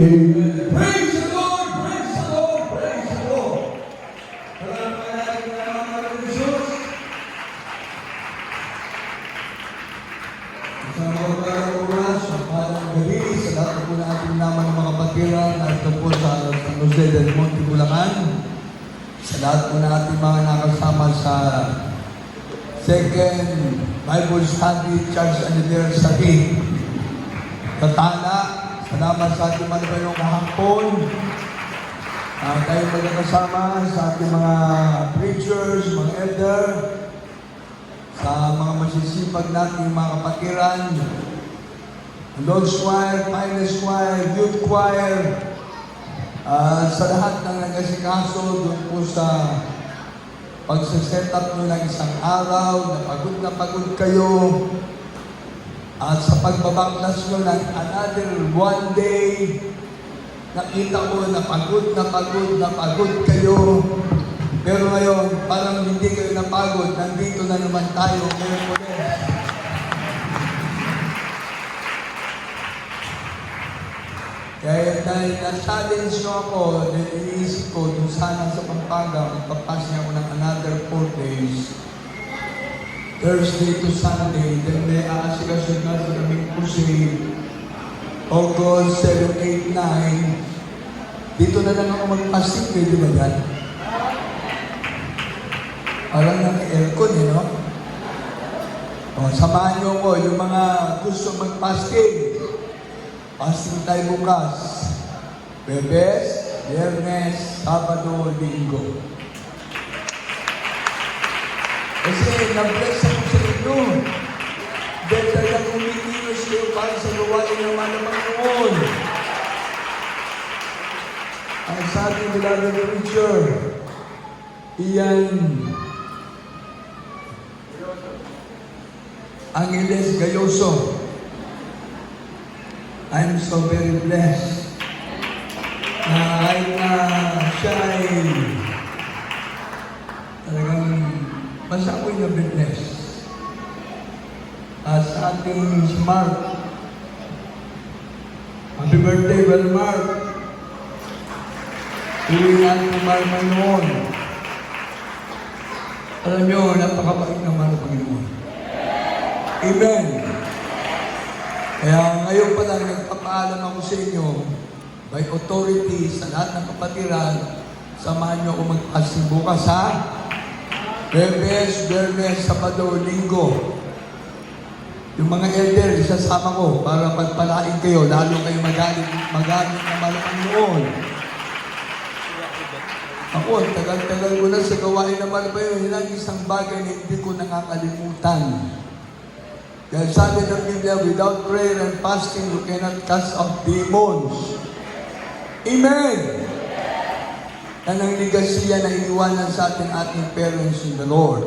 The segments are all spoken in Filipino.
Amen. Praise the Lord! Praise the Lord! Praise the Lord! Maraming mga Jesus. Sa mga oras, sa palang gabi, sa lahat po na ating naman ng mga patiran, at po sa San Jose del Monte, Bulacan, sa lahat po na ating mga nakasama sa Second Bible Study Church Anniversary. Katana, salamat sa ating malabayong kahapon. Tayo magkakasama sa ating mga preachers, mga elder, sa mga masisipag nating mga kapatiran, Lord's Choir, Finest Choir, Youth Choir, sa lahat ng nag-asikaso doon po sa pagsaset up nyo ng isang araw, na pagod kayo, at sa pagbabaklas nyo ng another one day, nakita ko na pagod kayo. Pero ngayon, parang hindi kayo napagod, nandito na naman tayo ngayon ulit. Kaya dahil na-challenge nyo ako, dahil iniisip ko, kung sana sa Pampanga, magpapas niya ako ng another 4 days. Thursday to Sunday, then may aasikaso na sa kaming crusade, August 7, 8, 9. Dito na lang ako magpasing, pwede ba yan? Parang ng aircon, no? O, samahan niyo ko, yung mga gusto mag-fasting. Fasting tayo bukas. Bebes, Biyernes, Sabado, Linggo. Kasi na-bless ako sa inyo. Dahil talagang umikilos kayo para sa gawain ng Panginoon. Ang sabi nila ng preacher, Ian Angeles Gayoso, I'm so very blessed na kahit na siya ay talagang basta ako'y na-bless. Sa ating si Mark, happy birthday, well, Mark. Tuloy natin ang mahal Panginoon. Alam nyo, napakabait ng mahal Panginoon. Amen. Kaya ngayon pa lang, nagpapaalam ako sa inyo, by authority, sa lahat ng kapatiran, samahan nyo ako mag-fasting bukas, ha? Biyernes, Sabado, Linggo. Yung mga elder, isasama ko para pagpalain kayo, lalo kayo magaling ng Panginoon. Ako, tagal-tagal ko na sa gawain ng Panginoon, yun ang isang bagay na hindi ko nakakalimutan. Dahil sabi ng Biblia, without prayer and fasting, you cannot cast out demons. Amen! Yan ang ligasiya na iniwanan sa ating parents in the Lord.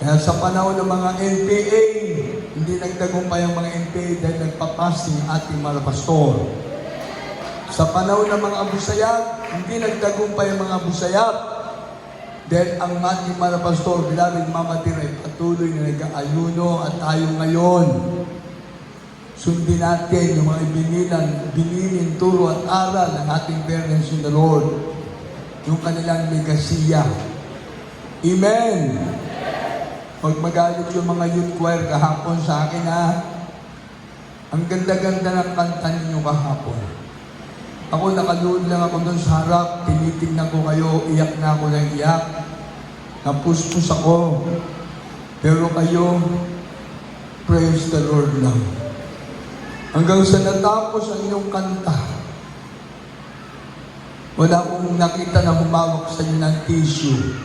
Kaya sa panahon ng mga NPA, hindi nagtagumpay ang mga NPA dahil nagpapasting ang ating mga pastor. Sa panahon ng mga abusayap, hindi nagtagumpay ang mga abusayap dahil ang ating mga pastor, beloved Mama Tira, patuloy na nag-aayuno at tayo ngayon. Sundin natin yung mga binilin, turo at aral ng ating parents in the Lord. Yung kanilang legasiya. Amen! Pag magalit yung mga youth choir kahapon sa akin, ha? Ang ganda-ganda ng kanta ninyo kahapon. Ako, nakaluod lang ako doon sa harap, tinitignan ko kayo, iyak na ako ng iyak. Napuspos ako. Pero kayo, praise the Lord lang. Hanggang sa natapos ang inyong kanta, wala akong nakita na humawak sa inyo ng tissue,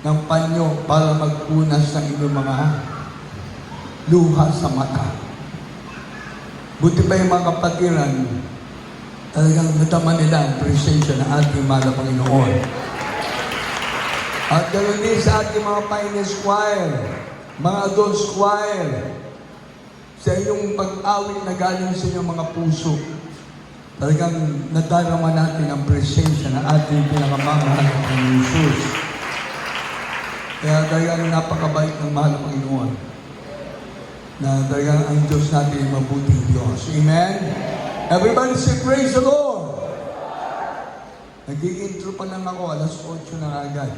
ng panyo para magpunas ng inyong mga luha sa mata. Buti pa yung mga kapatiran, talagang natama nila ang presensya ng ating mahal Panginoon. At ganoon din sa ating mga finest choir, mga adults choir, sa inyong pag-awit na galing sa inyong mga puso, talagang nadarama natin ang presensya ng ating pinakamamahal ng Jesus. Kaya talagang napakabait ng mahal ng Panginoon na talagang ang Diyos natin ay mabuting Diyos. Amen? Everybody say, praise the Lord. Nag-i-intro pa lang ako, alas 8 na agad.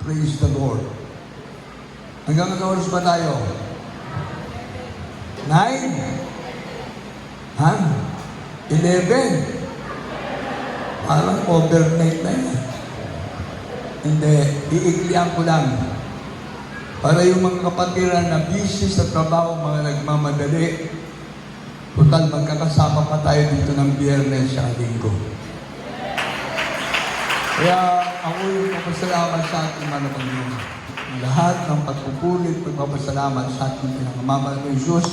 Praise the Lord. Hanggang ano oras ba tayo? 9? Ha? 11? Parang overnight na yan. Hindi, iiklian ko lang. Para yung mga kapatiran na busy sa trabaho, mga nagmamadali, total magkakasama pa tayo dito ng Biyernes sa Linggo. Kaya ako yung papasalamat sa ating mga Panginoon. Lahat ng pagpupulit, pagpapasalamat sa ating pinakamamahal ng Diyos.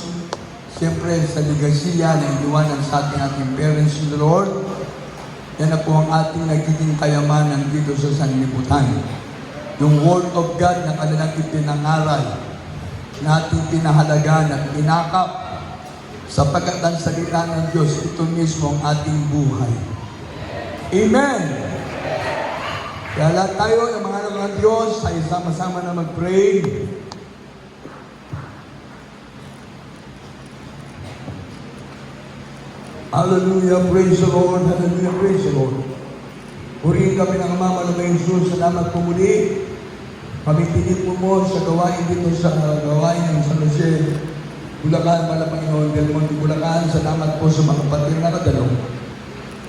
Siyempre sa ligasiya na iniwanan sa ating parents in the Lord. Yan na po ang ating nagiging kayamanan dito sa sanlibutan. Yung Word of God na kanilang ipinangaral, na ating pinahalagan at pinakap, sapagkat ang salita ng Diyos, ito mismo ang ating buhay. Amen! Kaya lahat tayo, yung mga anak ng Diyos, ay sama-sama na mag-pray. Hallelujah, praise the Lord, hallelujah, praise the Lord. Purihin kami ng Ama ng Jesus, salamat po muli. Kami tinip mo sa gawain dito sa gawain ng San Jose, Bulacan, Malapanginoon, Del Monte, Bulacan. Salamat po sa mga kapatid na kadalong.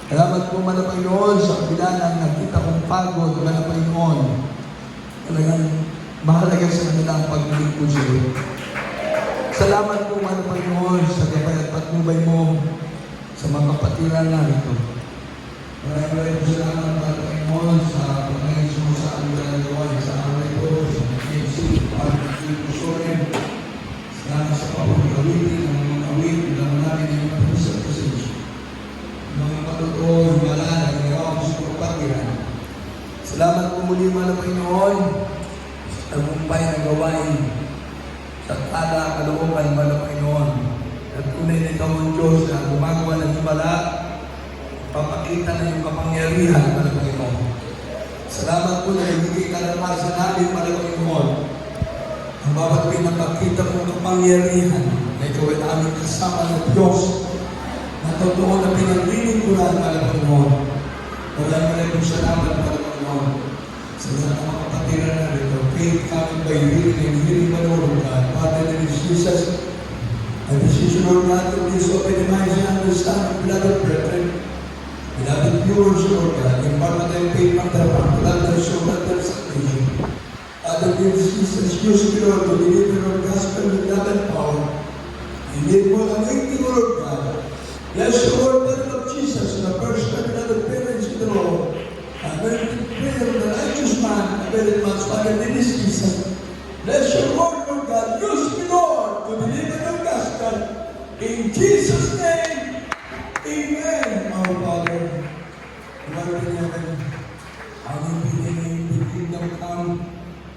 Salamat po, Malapanginoon, sa kabila ng nakita kong pagod, Malapanginoon. Talagang mahalaga sa kanila ang pagbalik po sa iyo. Salamat po, Malapanginoon, sa gabay at patnubay mo sa mga kapatiran na ito. Maraming po salamat, Malapanginoon, sa pagkakais mo sa aming gawain sa amin ito, sa PMC, Parang Pusorin. Salamat sa pagkakawitin ng mga awit, lang namin yung pag-usap sa iyo. Mga patutuon, wala na, nagawa ko sa kapatiran. Salamat po muli, Malapanginoon, sa tagumpay na gawain sa tala, kalooban, Malapanginoon. At tunay na ikaw ang Diyos na gumagawa ng himala, papakita na yung kapangyarihan, Malapanginoon. Salamat po na nagiging kalamasan namin, Malapanginoon. Ang bawat pinapakita mong kapangyarihan na ikaw ay aming kasama ng Diyos na totoo na pinaglilingkuran, Malapanginoon. Maraming salamat, Malapanginoon. Sa lahat ng mga kapatiran na ito, faith coming by hearing and hearing by the word of God. Father, in Jesus, I beseech you, Lord God, to please open the minds and understanding, beloved brethren, beloved viewers, Lord God, impart on them faith from their heart, love their soul, and their salvation. Father, in Jesus, use me, Lord, to deliver your gospel with love and power. And give more anointing, Lord God. Bless the Lord, blood of Jesus, the first time, beloved parents in the Lord. Anointed prayer of the righteous man, very much, Father, in this season. Bless your Lord, Lord God. Use me, Lord, to deliver your gospel. In Jesus' name, amen. Our Father, who art in heaven, hallowed be thy name, thy kingdom come,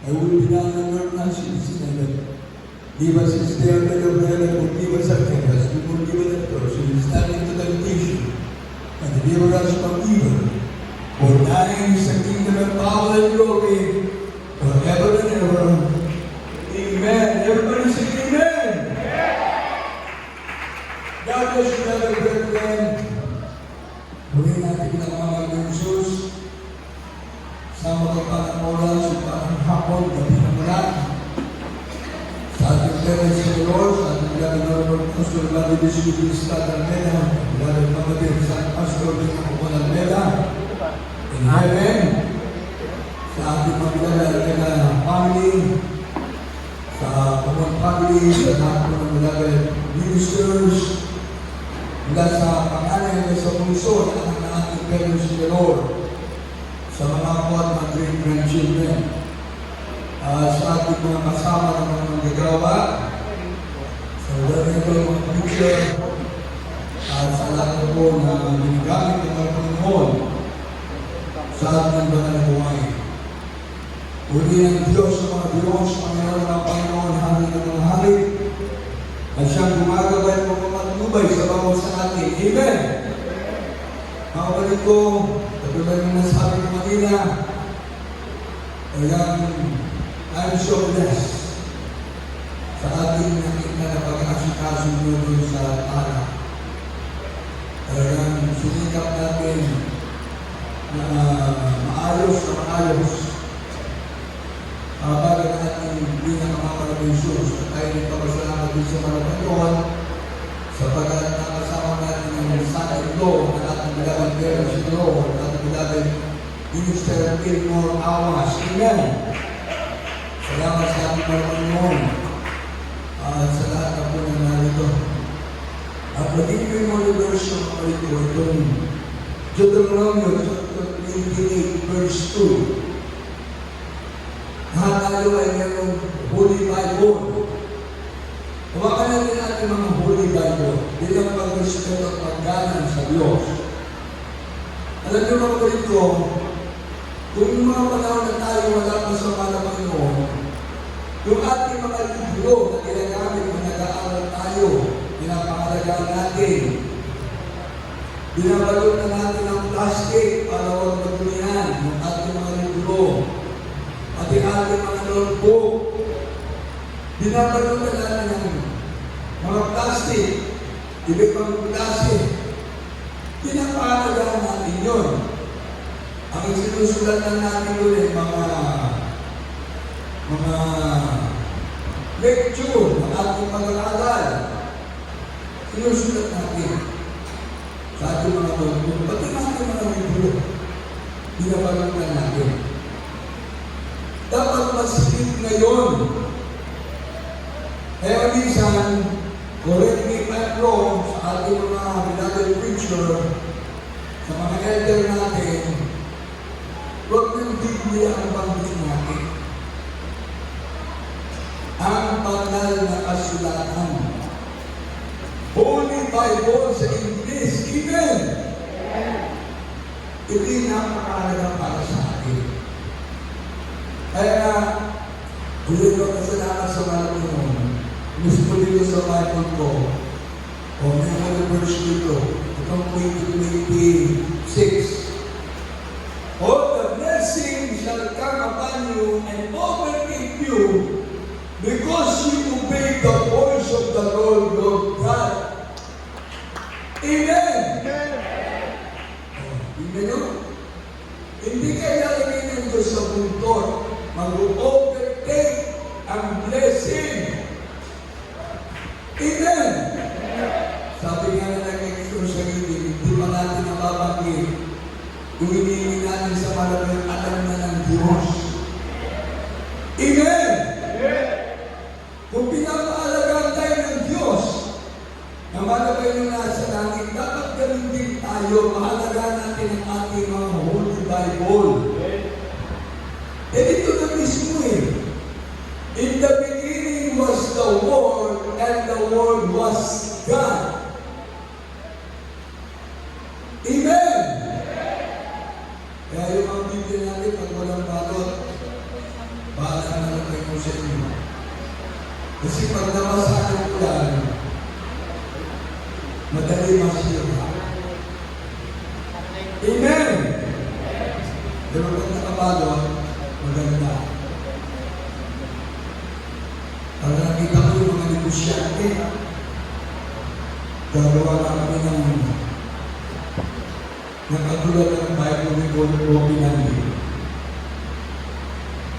thy will be done on earth as it is in heaven. Give us this day our daily bread, and forgive us our debts, we forgive us our debts, and lead us not into temptation, and deliver us from evil. For thine is the kingdom and power and glory, forever and ever. Amen. Everybody say amen. God bless you, brother, brethren. Muli natin pinakamagal ng Jesus sa magkapalang oras, sa parang hapon, gabi ng malat. Sa ating parents in the Lord, sa ating beloved Lord, Pastor Vladimir Biscuits Almeida, beloved Mamadir, sa Pastor Victor Almeida, in heaven, sa ating mga family, sa mga family, sa lahat ng beloved ministers, mula sa pangalan sa puso ng ating parents in the Lord, sa mga po at mga great-grandchildren, sa ating mga kasama ng mga manggagawa, sa wherever mga preacher, sa lahat po na ginagamit ng mga Panginoon sa ating banal na buhay. Uli ng Diyos sa mga Diyos, Panginoon ng Panginoon, hari ng mga hari, at siyang gumagabay ng mga matnubay sa bawat sa atin. Amen! Mga kapatid ko, katulad ng nasabi ko kanina, I'm so blessed sa ating nakita na pag-asikaso nyo sa tala. Talagang sinikap natin na maayos na maayos. Bago na ating pinakamakarabisyos at tayo nagpapasalamat din sa Malacanang sapagkat nakasama natin ang son-in-law na ating bilagan parents-in-law at ating bilagan Minister Gilmore Awas. Amen! Salamat sa ating Malacanang at sa lahat na po na narito. At maging yung mga verse ng mga ito, itong Deuteronomy chapter 28 verse 2. Lahat tayo ay mayroong Holy Bible. Hawakan natin natin mga Holy Bible bilang pag-respeto at paggalang sa Diyos. Alam niyo mga kapatid ko, kung yung mga panahon na tayo wala pa sa Malacanang, yung ating mga libro na ginagamit kung nag-aaral tayo, pinapakalagaan natin, binabalot na natin ang plastic para huwag madumihan yung ating mga libro. At yung ating mga notebook, binabalot na natin ang mga plastic, ibig pang plastic. Pinapakalagaan natin yun. Ang sinusulat na natin yun ay mga lecture ng ating pag-aaral. Sinusulat natin sa ating mga notebook, pati natin mga libro, binabalot na natin. Dapat masigit ngayon. Kaya minsan, correct me if I'm wrong, sa ating mga beloved preacher, sa mga elder natin, huwag ng Biblia ang banggit natin. Ang banal na kasulatan. Holy Bible sa English, even. Ito yung napakahalaga para sa atin. Kaya na, ulit ko kasalanan sa Malacanang, gusto dito sa Bible ko, o may mga verse dito, itong 2026. All the blessings shall come upon you and overtake you because you obey the voice of the Lord your God. Amen! Amen o? Hindi kayo lalagay ng Diyos sa buntot. Mag-overtake ang blessing. Amen! Sabi nga na nag-extra sa hindi pa natin nababanggit. Kung hinihingi natin sa Malacanang, alam na ng Diyos. Amen! Kung pinapaalagaan tayo ng Diyos, na Malacanang nasa langit, dapat ganun din tayo, maalagaan natin ang ating mga Holy Bible. Dito na mismo eh. In the beginning was the Word, and the Word was God. Amen! Kaya yung mga Biblia natin, pag walang balot, bahala na lang kayo sa inyo. Kasi pag nabasa ng ulan, madali masira. Amen! Pero pag nakabalot, maganda. Pag nakita ko yung mga negosyante, gagawa na kami ng nakatulad ng Bible ni Copy namin.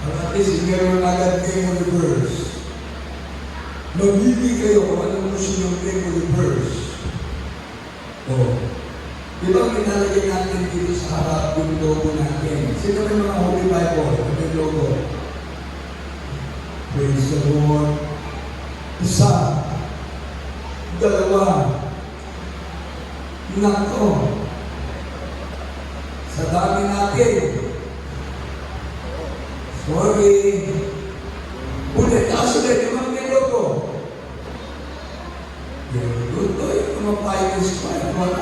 At least, meron agad kayo ng verse. Magbibig kayo kung anong gusto yung Bible verse. Di ba kinalagay natin dito sa harap yung logo natin? Sino may mga Holy Bible? Yung logo. Praise the Lord. Isa. Dalawa. Nako. Sa dami natin. Sorry. Ulit. Kaso din, yung mga may logo. Yung logo, yung mga Bible Bible.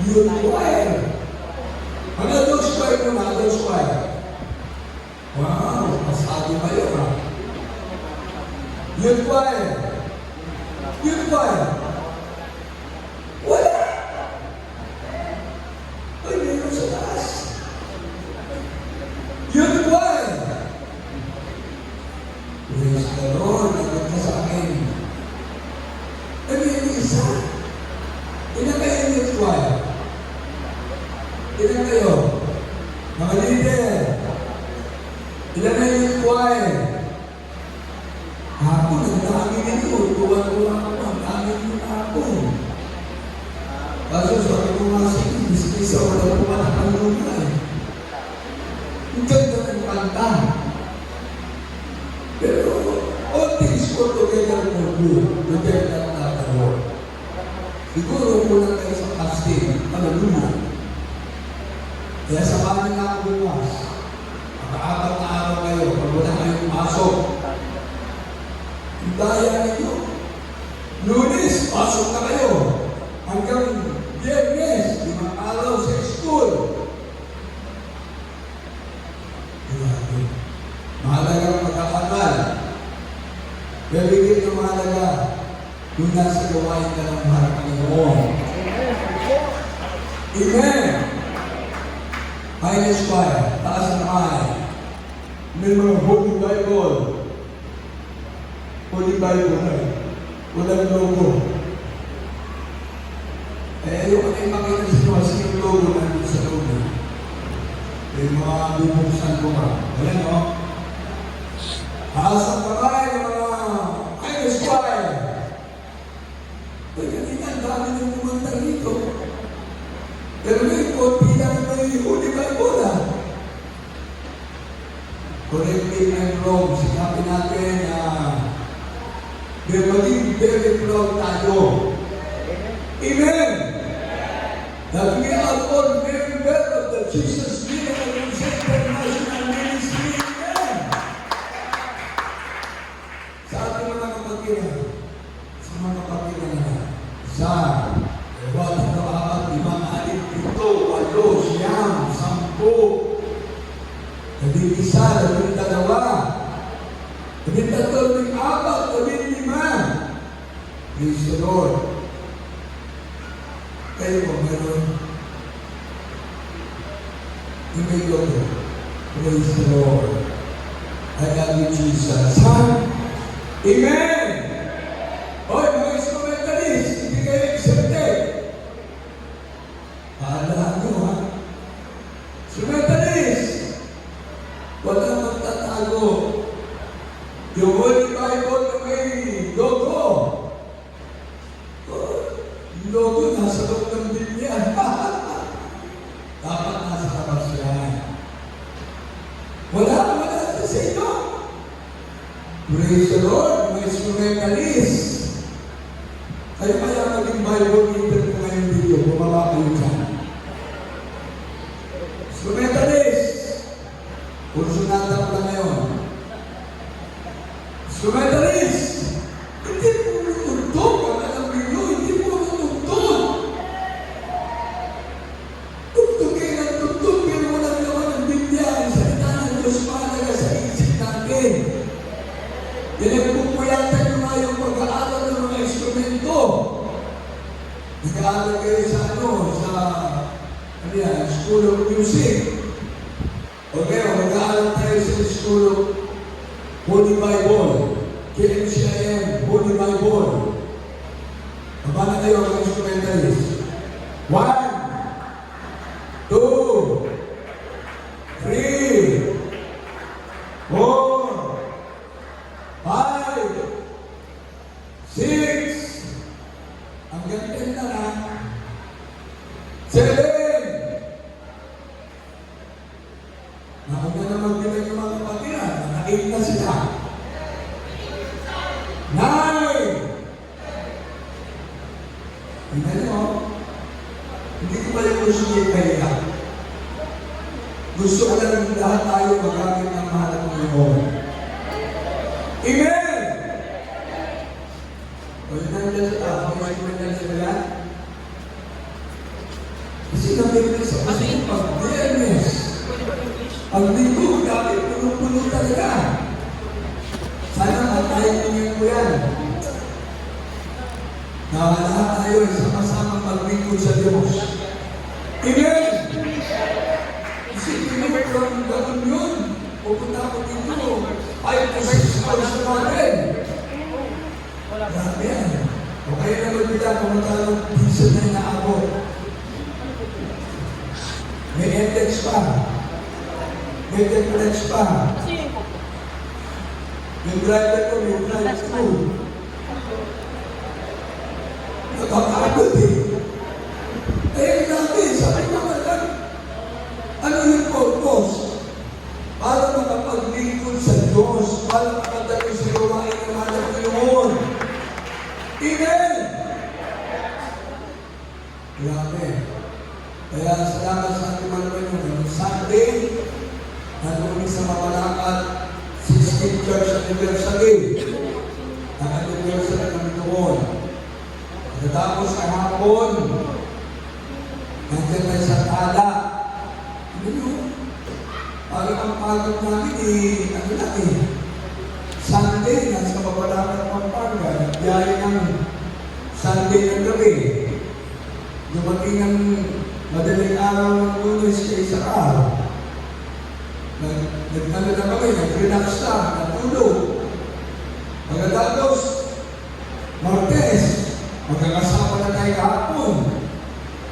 Youth choir. Ang adult choir mo na, adult choir. Wow, masabi ba yun ha? Youth choir. Youth choir. Wala. Ay, meron sa taas. Youth choir. Praise the Lord, nagod ka sa akin. Ano yung isa? nagawa ko pa, gamit mo na ako. Kaso sabi ko nga sa biskisa, wala ko pa nakalunga eh. Ang ganda ng kanta. Pero, all things go together for good, together that not the Lord. Siguro kulang kayo sa fasting, hallelujah. Kaya samahan na ako bukas. Makaapat na araw kayo, pag wala kayong pasok. Daya ninyo. Lunes, pasok na kayo. Hanggang Biyernes, 5 araw sa school. Mahalagang magkakakal. Pero hindi na mahalaga yung nasa gawain ka ng mahal ng Panginoon. Amen! Minus 5, taas na kamay. May mga Holy Bible. Holy Bible na. Walang logo. Ayoko na yung makita sa inyo kasi yung logo nandun sa loob. May mga bubuksan ko ba? Ayan o. Taas ang kamay ng mga minus 5. Ay, kanina, ang dami ng kumanta dito. Pero ngayon, konti lang may Holy Bible na. Correcting and wrong. Sinabi natin na maging very proud tayo. Amen! That we are all member of the Jesus Miracle Crusade International Ministry. Amen! Sa ating mga kapatiran, sa mga kapatiran na sa Ewan, 4, 5, 7, 8, 9, 10, 11, 12, 13, 14, 15. Praise the Lord. Kayo po, meron. Yung may logo. Praise the Lord. I love you, Jesus. Amen! Hoy, mga instrumentalist, hindi kayo accepted. Paalahan nyo, ha? Instrumentalist, wala magtatago. Yung Holy Bible na may logo. Yung logo nasa loob ng Biblia. Dapat nasa labas yan. Wala sa inyo. Praise the Lord, mga instrumentalist. Kayo kaya maging Bible reader ko ngayong video, bumaba kayo dyan. Instrumentalist. Kursunada ko na ngayon. Instrumentalist. Hindi po nutugtog. Ang alam ninyo, hindi po nutugtog. Tugtugin ang tugtog, pero walang naman ang Biblia. Ang salita ng Diyos mahalaga sa isip natin. Pinagpupuyatan nyo nga yung pag-aaral ng mga instrumento. Nag-aaral kayo sa School of Music. Okay, mag-aaral tayo sa School of Holy Bible. KMCIM, Holy Bible. Baba na kayo ang instrumentalist. 1, 2, 3, 4, 5, 6, hanggang 10 na lang. 7, nauna na magbilang yung mga kapatiran, naka-8 na sila. 9, tingnan nyo, hindi ko pala gusto niya kaya. Gusto ko lang lahat tayo magamit ng mahal ng Panginoon. Amen! Wala na dyan sa tao, may na sila yan. Kasi nabigyan sa kasi pag-Biyernes. Pag-Linggo, dahil puno-puno talaga. Sana matayin ninyo ko yan. Na lahat tayo ay sama-sama mag-Linggo sa Diyos. Amen! Kasi pinagawang gawin yun. Pupunta ako dito. 5 to 6 hours na natin. Grabe yan. O kaya na magbilang kung magkalong piso na inaabot. May index pa. May decorates pa. Yung driver ko, may drive through. Nakakagod eh. Eh, natin, sabi ko naman, ano yung purpose? Para makapaglingkod sa Diyos, para makadalo sa gawain ng anak ko yun. Amen! Grabe. Kaya salamat sa ating mga Panginoon. Sunday, nandun sa Mapalakad, 16th Church Anniversary. Naka-anniversary kami doon. Pagkatapos kahapon, nandiyan tayo sa tala. Ano yun? Parang ang pagod namin ano lang Sunday, nasa Mapalakad Pampanga. Nagbiyahe ng Sunday ng gabi. Dumating ang madaling araw ng Lunes kay Isaac. Nagtalo na kami, nag-relax na, natulog. Pagkatapos, Martes, magkakasama na tayo kahapon.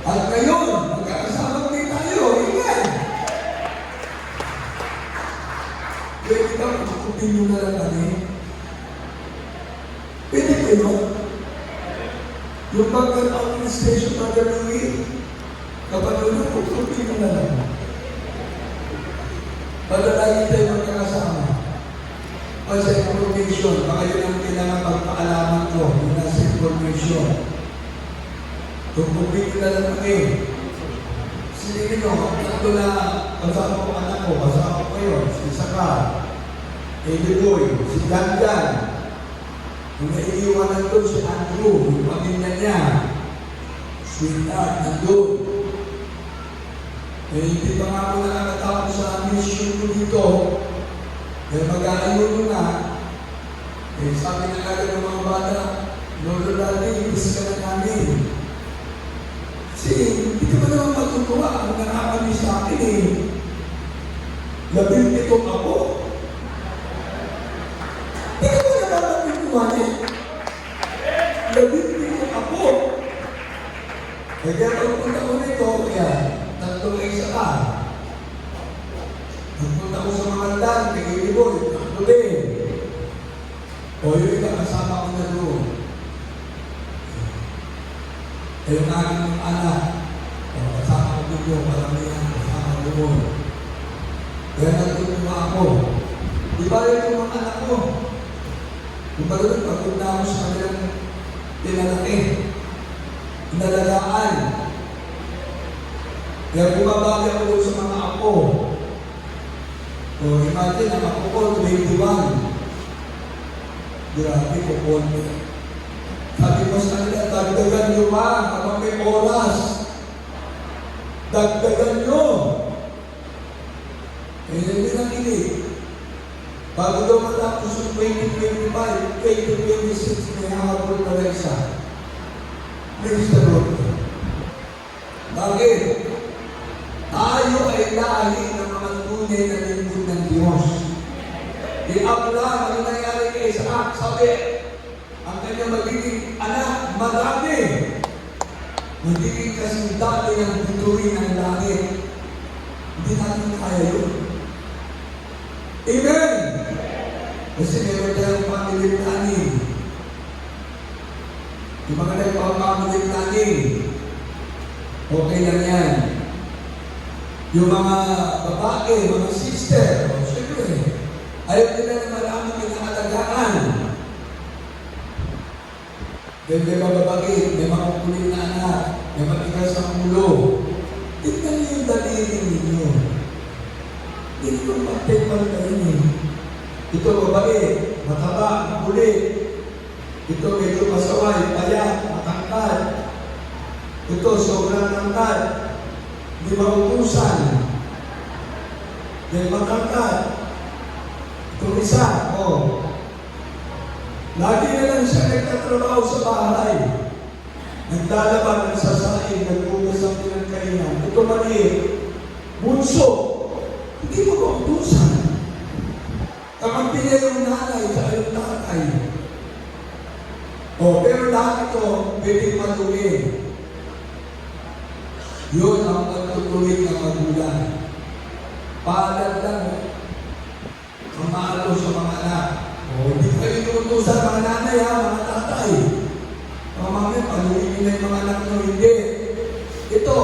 At ngayon, magkakasama din tayo. Amen! Pwede ka magkukupin nyo na lang kami. Pwede kayo. Yung pagka-administration na gano'y, kapag doon na magkukupin nyo na lang. Para lagi tayo magkakasama. O sa information, baka yun ang kailangan pagpaalaman ko, yung nasa information. Tungkupin ko na lang kami. Sige nyo, ito na, kasama ko anak ko, kasama ko kayo, si Saka, Eddie Boy, si Dandan, yung naiiwanan doon si Andrew, yung pamilya niya, sweetheart, nandun. Eh, hindi pa nga ako nakakatapos sa mission ko dito. Dahil mag-aayon na. Eh, sabi na agad ng mga bata, Lolo Daddy, ibis ka na namin. Kasi, hindi ka ba naman matutuwa ang nakakami sa akin eh. 17 ako. Hindi ka ba naman matutuwa eh. 17 ako. Kaya pagpunta ko nito, kaya, tatlong isa ka. Nagpunta ko sa mga land, kay Iboy, tatlo din. O yun ka, kasama ko na doon. Eh, yung aking anak, kasama ko dito, paramihan, kasama ko doon. Kaya nagtutuma ako. Di ba yung mga anak ko? Kung ba doon, pagpunta ako sa kanilang pinalaki, inalagaan. Kaya bumabagi ako doon sa mga apo. O imagine, ang apo ko, 21. Grabe ko po. Sabi ko sa kanila, dagdagan nyo pa kapag may oras. Dagdagan nyo. Eh, hindi na kinig. Bago daw matapos yung 2025, 2026, may hapon na rin isa. Praise the Lord. Bakit? Tayo ay lahi ng mga tunay na lingkod ng Diyos. Di Abraham, ano nangyari kay Isaac? Sabi, ang kanyang magiging anak, marami. Magiging kasing dati ng bituin ng langit. Hindi natin kaya yun. Amen! Kasi meron tayong family planning. Yung mga nagpapamily planning, okay lang yan. Yung mga babae, mga sister, o siyempre, ayaw nila na maraming pinakalagaan. Dahil may mga babae, may mga kulit na anak, may matigas ang ulo. Tignan niyo yung daliri ninyo. Hindi ko mag-paper kayo eh. Ito babae, mataba, kulit. Ito medyo masaway, payat, matangkad. Ito sobrang tangkad. Hindi mautusan. Dahil matangkad. Itong isa, lagi na lang siya nagtatrabaho sa bahay. Nagdalaban, nagsasain, nagbugas ang pinagkainan. Ito maliit, bunso. Hindi mo mautusan. Kakampi niya yung nanay sa yung tatay. Pero lahat ito, pwedeng matuloy. Yun ang pagtutuloy ng magulang. Paalala lang, mamalo sa mga anak. Hindi kayo inuutusan mga nanay, mga tatay. Mamamit, paluin anak nyo, hindi. Ito.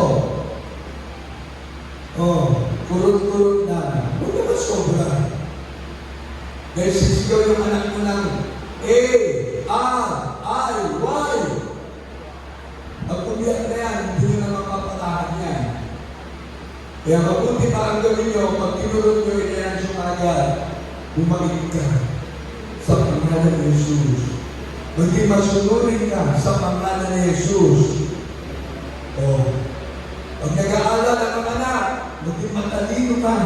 Oh, kurot-kurot na. Huwag naman sobra. Dahil sisigaw yung anak mo ng A-R-I-Y. Pag umiyak na yan, hindi nyo na mapapatahan yan. Kaya mabuti pa ang gawin nyo, pag tinulog nyo yan sumagad, bumalik ka sa pangalan ni Jesus. Maging masunurin ka sa pangalan ni Jesus. O, pag nag-aaral ang mga anak, maging matalino ka.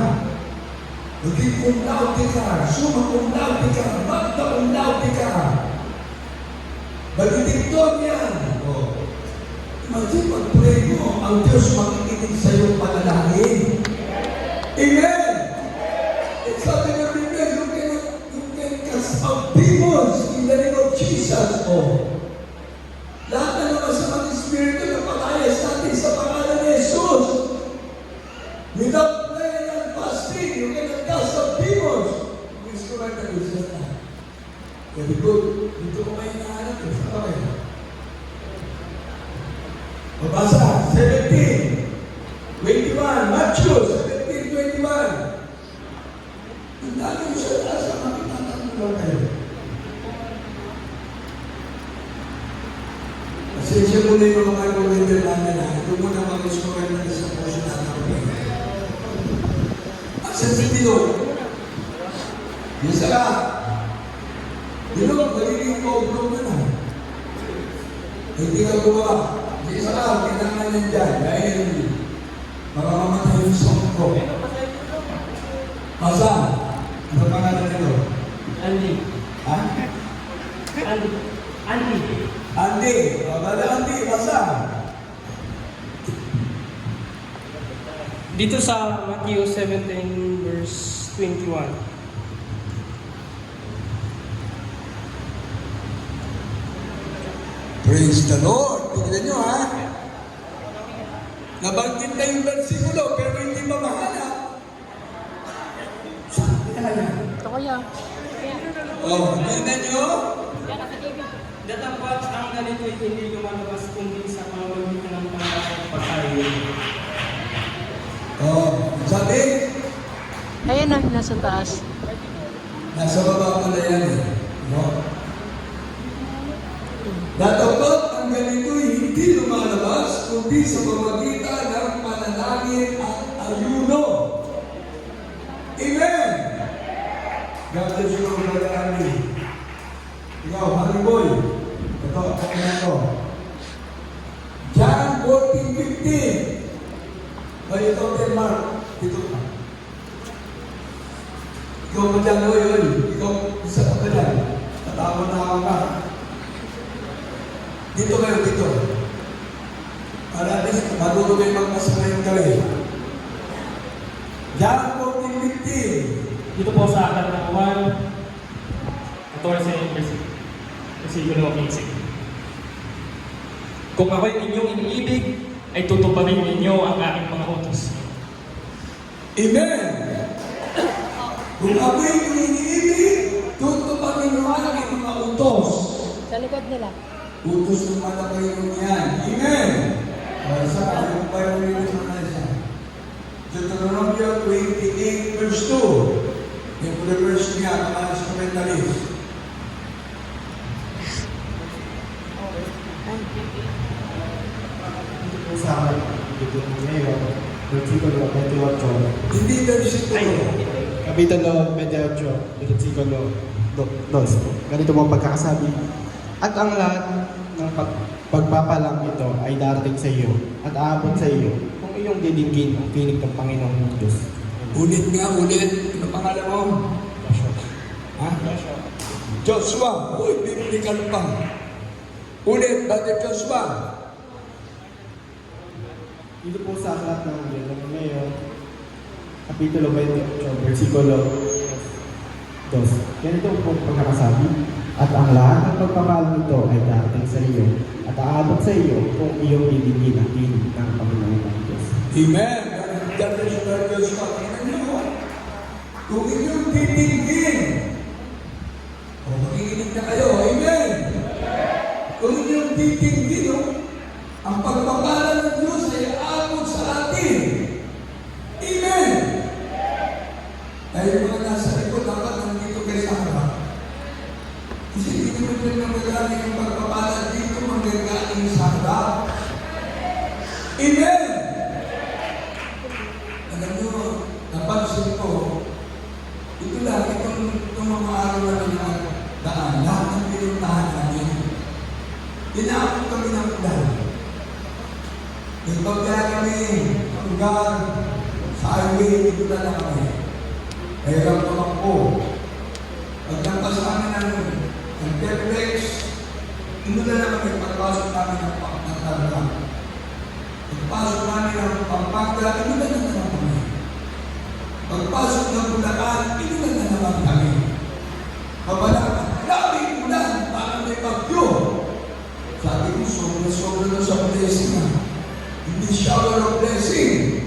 Maging kumlauti ka, suma kumlauti ka, magda kumlauti ka. Magiging yan. O, imagine pag-pray mo, ang Diyos makikinig sa iyong panalangin. Amen! It's something that we you can cast out demons in the name of Jesus. Oh. Lahat na naman sa mga espiritu na patayas natin sa pangalan ni Jesus. Without prayer and fasting, you cannot cast out demons. Please correct the Jesus na. Very good. Dito ko may hinahanap. Sa kamay. Mabasa, 17, 21, Matthew 17, 21. Ang dami mo sa taas na makitatanong kayo. Pasensya mo na yung mga commander namin na ito mo na mag-score na sa puso natin. Ang sensitido, isa ka, yun ang magiging paugrong na na. Hindi ka gumawa. Isa lang, kailangan yan dyan dahil makamamatay yung song ko. Masa, ano pangalan nito? Andy. Ha? Andy. Andy. Andy. Bada Andy, masa. Dito sa Matthew 17 verse 21. Praise the Lord. Tignan nyo ha. Nabanggit na yung versikulo pero hindi pa mahanap. Saan kaya? Ito kaya. Oh, tignan nyo. Datapwat ang ganito ay hindi lumalabas kundi sa pamamagitan ng pangasang pagkain. Oh, sabi? Ayun na, nasa taas. Nasa baba pala yan eh. No? Datapwat ang ganito ay hindi lumalabas kundi sa pamamagitan ng panalangin at ayuno. Amen! God bless you, Brother Andy. Ikaw, Harry Boy. Ito, ako na ito. John 14:15. Kaya ito, Mark. Dito ka. Ikaw pa dyan, oy. Ikaw, isa ka pa dyan. Tatawa ka. Dito kayo, dito. Para at least, bago kayo magpasa ngayong gabi. John 14:15. Dito po sa aklat ng 1, 14 versikulo 15. Kung ako'y inyong iniibig, ay tutuparin ninyo ang aking mga utos. Amen! Kung ako'y iniibig, tutuparin mo ang aking mga utos. Sa likod nila. Utos ng mga kayo yan. Amen! Sa yung Bible na siya. Deuteronomy 28 verse 2. Yung verse niya, mga instrumentalist. Sa akin, dito ngayon, versikulo 28. Hindi versikulo. Kapitulo 28, versikulo 2. Ganito mo pagkakasabi. At ang lahat ng pagpapalang ito ay darating sa iyo at aabot sa iyo kung iyong didinggin ang pinig ng Panginoong Diyos. Ulit nga, ulit. Ano pangalan mo? Ha? Joshua. Uy, biblical pa. Ulit, Brother Joshua. Dito po sa aklat ng ngayon, kapitulo 28, versikulo 2. Ganito po pagkakasabi. At ang lahat ng pagpapalang ito ay darating sa iyo at aabot sa iyo kung iyong didinggin ang pinig ng Panginoong Diyos. Amen. God bless you, Brother Joshua. Tingnan niyo. Kung inyong titinggin, makikinig na kayo. Amen. Kung inyong titinggin, Ang pagpapala ng Diyos ay aabot sa atin. Amen! Dahil mga nasa likod, dapat nandito kayo sa harap. Kasi hindi mo din magagaling ang pagpapala dito, magagaling sa harap. Amen! Alam nyo, napansin ko, ito lang, itong mga araw na daan, lahat ng pinuntahan namin, inaabot kami ng ulan. Nagbabaya kami, hanggang sa highway, dito na lang kami. Mahirap tumakbo. Pag nagpas namin ng Telex, dito na lang kami, pagpasok namin ng Pampanga. Pagpasok namin ng Pampanga, dito na lang kami. Pagpasok ng Bulacan, dito na naman kami. Mabalak, grabing ulan, parang may bagyo. Sabi ko, sobra na sa blessing na. Hindi shower of blessing.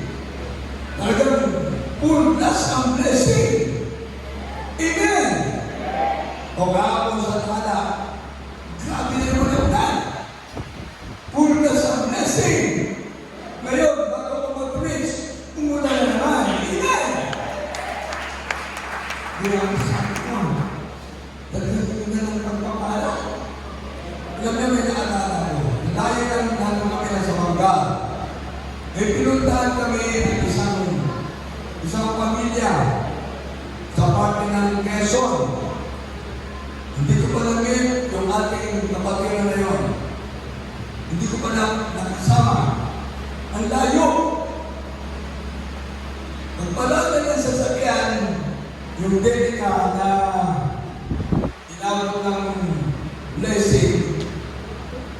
Talagang full plus ang blessing. Amen! O kahapon sa tala, grabe na naman ang ulan. Full plus ang blessing. Ngayon, bago ko mag-preach, umulan na naman. Amen! Grabe sa akin. Talagang hindi na lang pagpapala. Alam niya, may naalala ko. Layo lang natin kami na sa Mangga. May pinuntahan kami ng isang pamilya sa parte ng Quezon. Hindi ko pa langit yung ating kapatid na yun. Hindi ko pa nakasama. Ang layo. Pagpalatan ng sasakyan, yung Dedica na inawag ng blessing,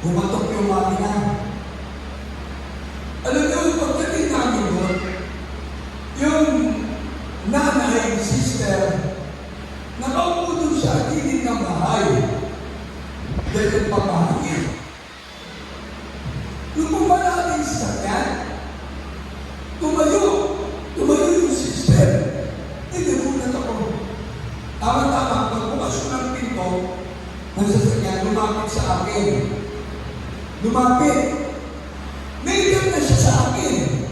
bumatok yung makina. Alam niyo, pagdating namin doon, yung nanay, sister, nakaupo doon sa gilid ng bahay. Dahil yung pamahangin. Nung bumala yung sasakyan, tumayo yung sister. Hindi muna ako. Tama-tama, pagbukas ko ng pinto, ng sasakyan, lumapit sa akin. Lumapit. Nailap na siya sa akin.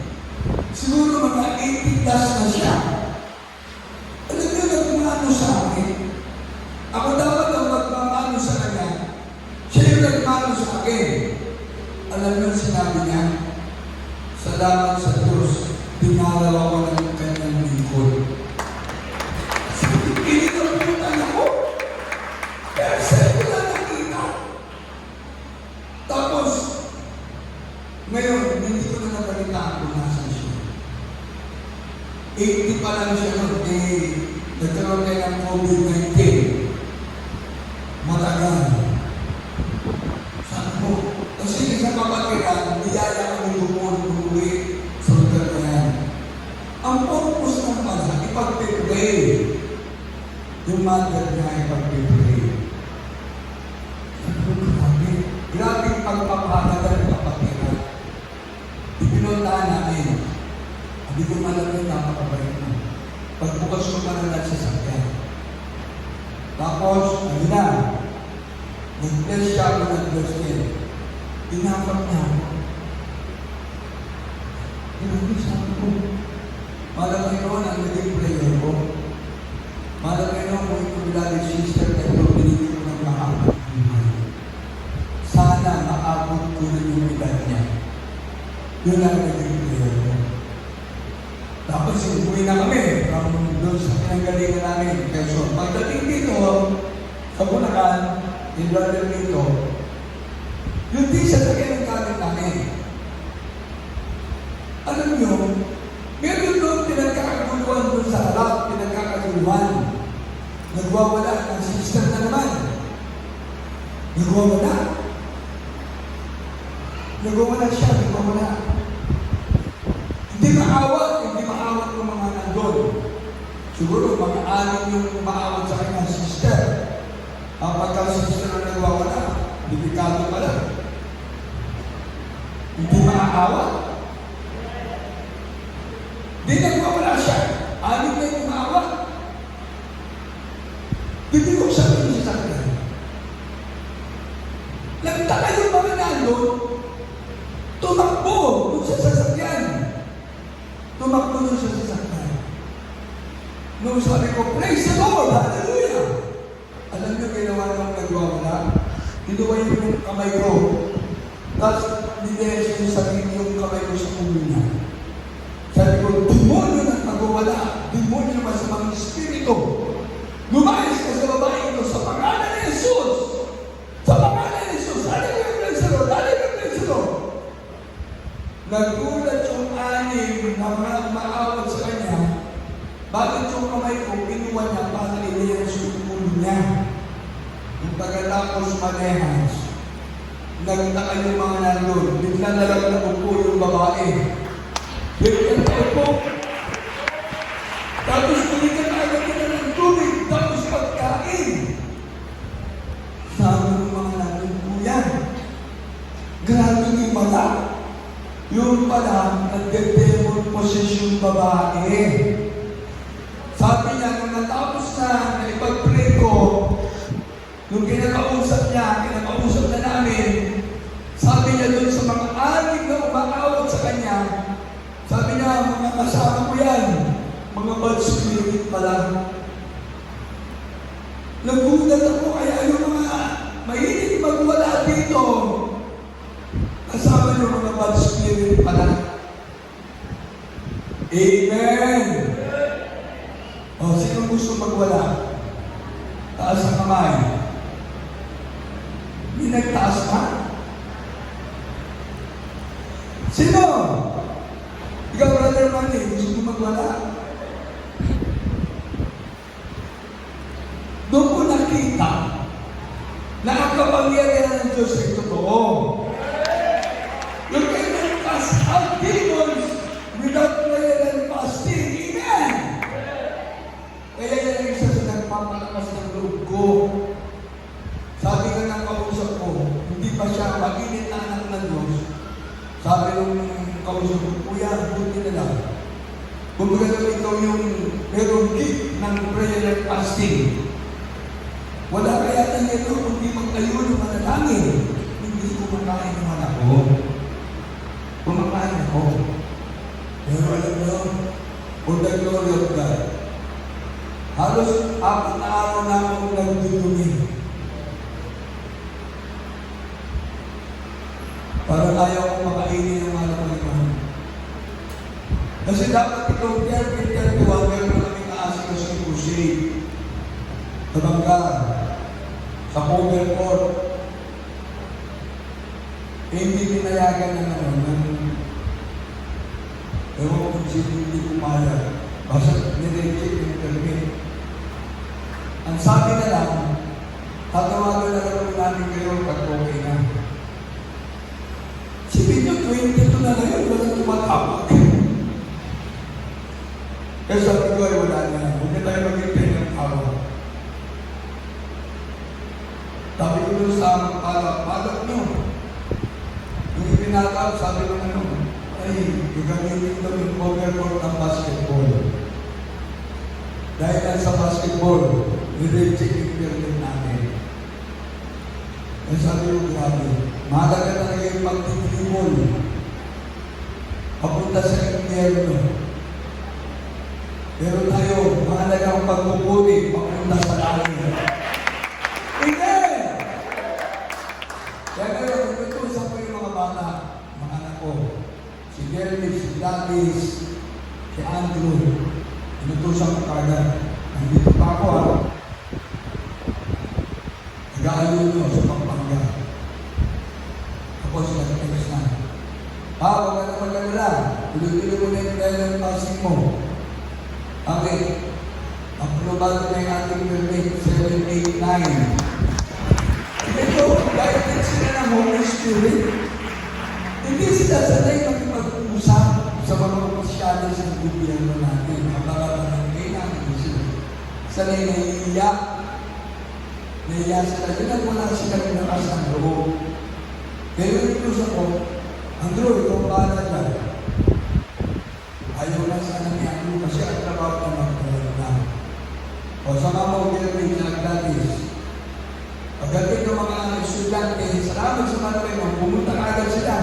Siguro mga 80 plus na siya. Alam niyo na kumano sa akin? Ako dapat ang magmamano sa kanya. Siya yung nagmano sa akin. Alam niyo sinabi niya, salamat sa Diyos, dinaraw ako ng kanyang lingkod. Pinitaputan ako. Pero sa'yo ko lang nakita. Tapos, ngayon, hindi ko na napalitaan kung nasan siya. 80 pa lang siya noon, nagkaroon tayo ng COVID-19. Matagal. Saan po? Kasi isang kapatiran, niyaya kami umuwi sa lugar na yan. Ang purpose ng pala, ipag-pray. Yung mother niya ipag-pray. Grabe pagpapahalaga ng kapatiran. Ipinuntahan namin. Hindi ko malaking napakabait mo. Pagbukas ko pa na nagsasakyan. Tapos, hindi na. Nag-bless siya ako, nag-bless niya. Tinapag niya ako. Tinapag sabi ko. Malaki noon ang naging prayer ko. Malaki noon kung ito bilang sister na ito, binigyan ko ng mahabang buhay. Sana maabot ko rin yung edad niya. Yun ang naging prayer ko. Tapos umuwi na kami from doon sa pinanggalingan namin. So, pagdating dito, sa Bulacan, yung brother dito, yung tisa sa kinanggaling namin. Alam nyo, meron doon pinagkakaguluhan doon sa harap, pinagkakaguluhan. Nagwawala ng sister na naman. Nagwawala. Nagwawala siya, nagwawala. Hindi maawat ng mga nandun. Siguro, mag-anin yung maawat sa kanyang sister. Ang pagka-sister na nagwawala, dibikado pa lang. Hindi maawat. Hindi nagwawala siya. Anin na yung maawat. Hindi ko sabihin sa kanya. Nagtaka yung mga nandun, tumakbo doon sa sasakyan. Tumakbo doon sa sasakyan. Nung sabi ko, praise the Lord, hallelujah! Alam niyo, ginawa ng nagwawala? Kinuha yung kamay ko. Tapos, niderecho yung sarili yung kamay ko sa ulo niya. Sabi ko, demonyo ng magwawala, demonyo ng masamang espiritu. Lumayas ka sa babae ito sa pangalan ni Jesus! Sa pangalan ni Jesus! Hallelujah, praise the Lord! Hallelujah, praise the Lord! Nagulat yung anim na mga maawat sa kanya. Bakit yung kamay ko, kinuha niya para i-rehearse yung ulo niya. Yung pagkatapos manehas, nagtaka yung mga nandun. Bigla na lang naupo yung babae. Bigla na naupo. Tapos bigyan na agad nila ng tubig. Tapos pagkain. Sabi ng mga nandun, kuya, grabe yung mata. Yung pala, nagde-demon possession babae. Sabi niya, nung natapos na ipag-pray ko, nung kinakausap na namin, sabi niya doon sa mga anim na umaawat sa kanya, sabi niya, mga kasama ko yan, mga bad spirit pala. Nagulat ako, kaya yung mga mahilig magwala dito, kasama niyo mga bad spirit pala. Amen! O, sino gusto magwala? Taas ang kamay. Hindi nagtaas ka? Sino? Ikaw, Brother Manny, gusto mo magwala? Doon ko nakita na ang kapangyarihan ng Diyos ay totoo. You can cast out demons without prayer and fasting. Amen! Kaya yan ang isa sa nagpapalakas ng loob ko. Sabi ka ng kausap ko, hindi pa siya mainit na anak ng Diyos. Sabi ng kausap ko, kuya, buti na lang. Kung baga ikaw yung merong gift ng prayer and fasting, wala kaya na nito kundi mag-ayo ng manalangin. Hindi kumakain naman ako. Kumakain ako. Pero alam mo, for the glory of God, halos 4 na araw na akong nagdudumi. Parang ayaw kong makainin ng mga napaliman. Kasi dapat ikaw, Pierre, meron kaming kaasika sa crusade. Sa Bangka, sa cover court. Hindi pinayagan ng ewan ko kung sino hindi pumayag. Basta nireject yung permit. Ang sabi na lang, tatawagan na lang namin kayo pag okay na. Sipin nyo, 22 na ngayon, walang tumatawag. Kaya sabi ko ay wala na. Huwag na tayo mag-intay ng tawag. Sabi ko doon sa amang palak nyo. Yung ipinatawag, sabi ko na ay, gagamitin ko yung overboard ng basketball. Dahil lang sa basketball, nireject yung permit namin. Kaya sabi ko, grabe, mahalaga talaga yung pag-tribol. Papunta sa impyerno. Pero tayo, mahalaga ang pagpupuli, papunta sa langit. Amen! Kaya ngayon, itutusan ko yung mga bata, mga anak ko. Si Jeremy, si Gladys, si Andrew. Inutusan ko kagad. Nandito pa ako nag-aayon nyo sa Pampanga. Tapos sila text na. Huwag ka na magkalala. Tuloy-tuloy mo na yung dahil ng passing mo. Okay. Aprobado na yung ating permit 7, 8, 9. Ito, guidance sila ng Holy Spirit. Hindi sila sanay makipag-usap sa mga opisyalis ng gobyerno natin. Kabarangay natin sila. Sanay naiiyak. Naiiyak sila. Yun ang wala sila ng lakas ng loob. Kaya ito sa ko, Andrew, ikaw bahala dyan. Ayaw lang sana ni Andrew kasi ang trabaho na magkala. O sa mga mag-ilagay na nagdatis. Pagdating ng mga estudyante, salamat sa mga pumunta agad sila.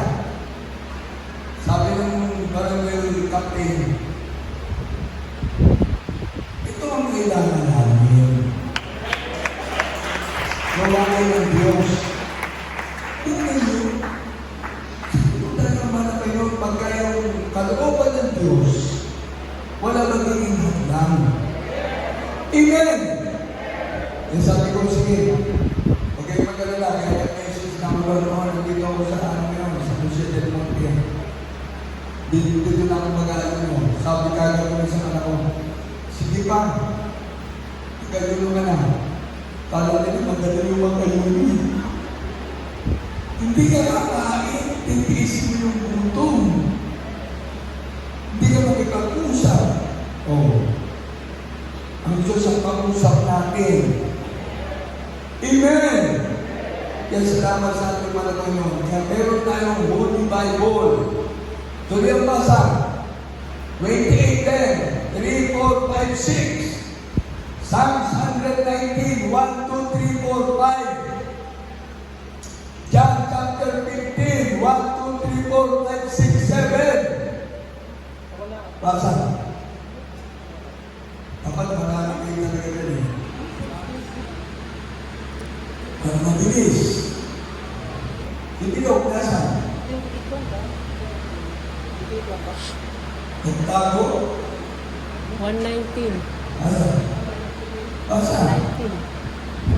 Captain, ito ang kailangan namin. Gawain ng Diyos. Tingnan nyo, kung talaga man na kayo, pagka yung kalooban ng Diyos, wala magiging hadlang. Amen! Yung sabi ko, sige, huwag kayo mag-alala, kaya message na ako noon, nandito ako sa ano ngayon, sa Jose del Monte. Dito na ako mag-alala mo. Sabi kagad ko sa anak ko, sige pa, magkalulungan na. Kala nila magaling yung magkalulungan. Hindi ka kakain, titiisin mo yung gutom. Hindi ka makipag-usap. Oh. Ang Diyos ang pag-usap natin. Amen! Kaya salamat sa ating mga Panginoon. Kaya meron tayong Holy Bible. Tuloy ang basa. 28:10, 3, 4, 5, 6. Psalms 119, 1, 2, 3, 4, 5. John chapter 15, 1, 2, 3, 4, 5, 6, 7. Basa. Dapat marami kayo talaga ganun. Para mabilis. Hindi daw, nasa? Nagtago? 119. Asa? Basa. 119.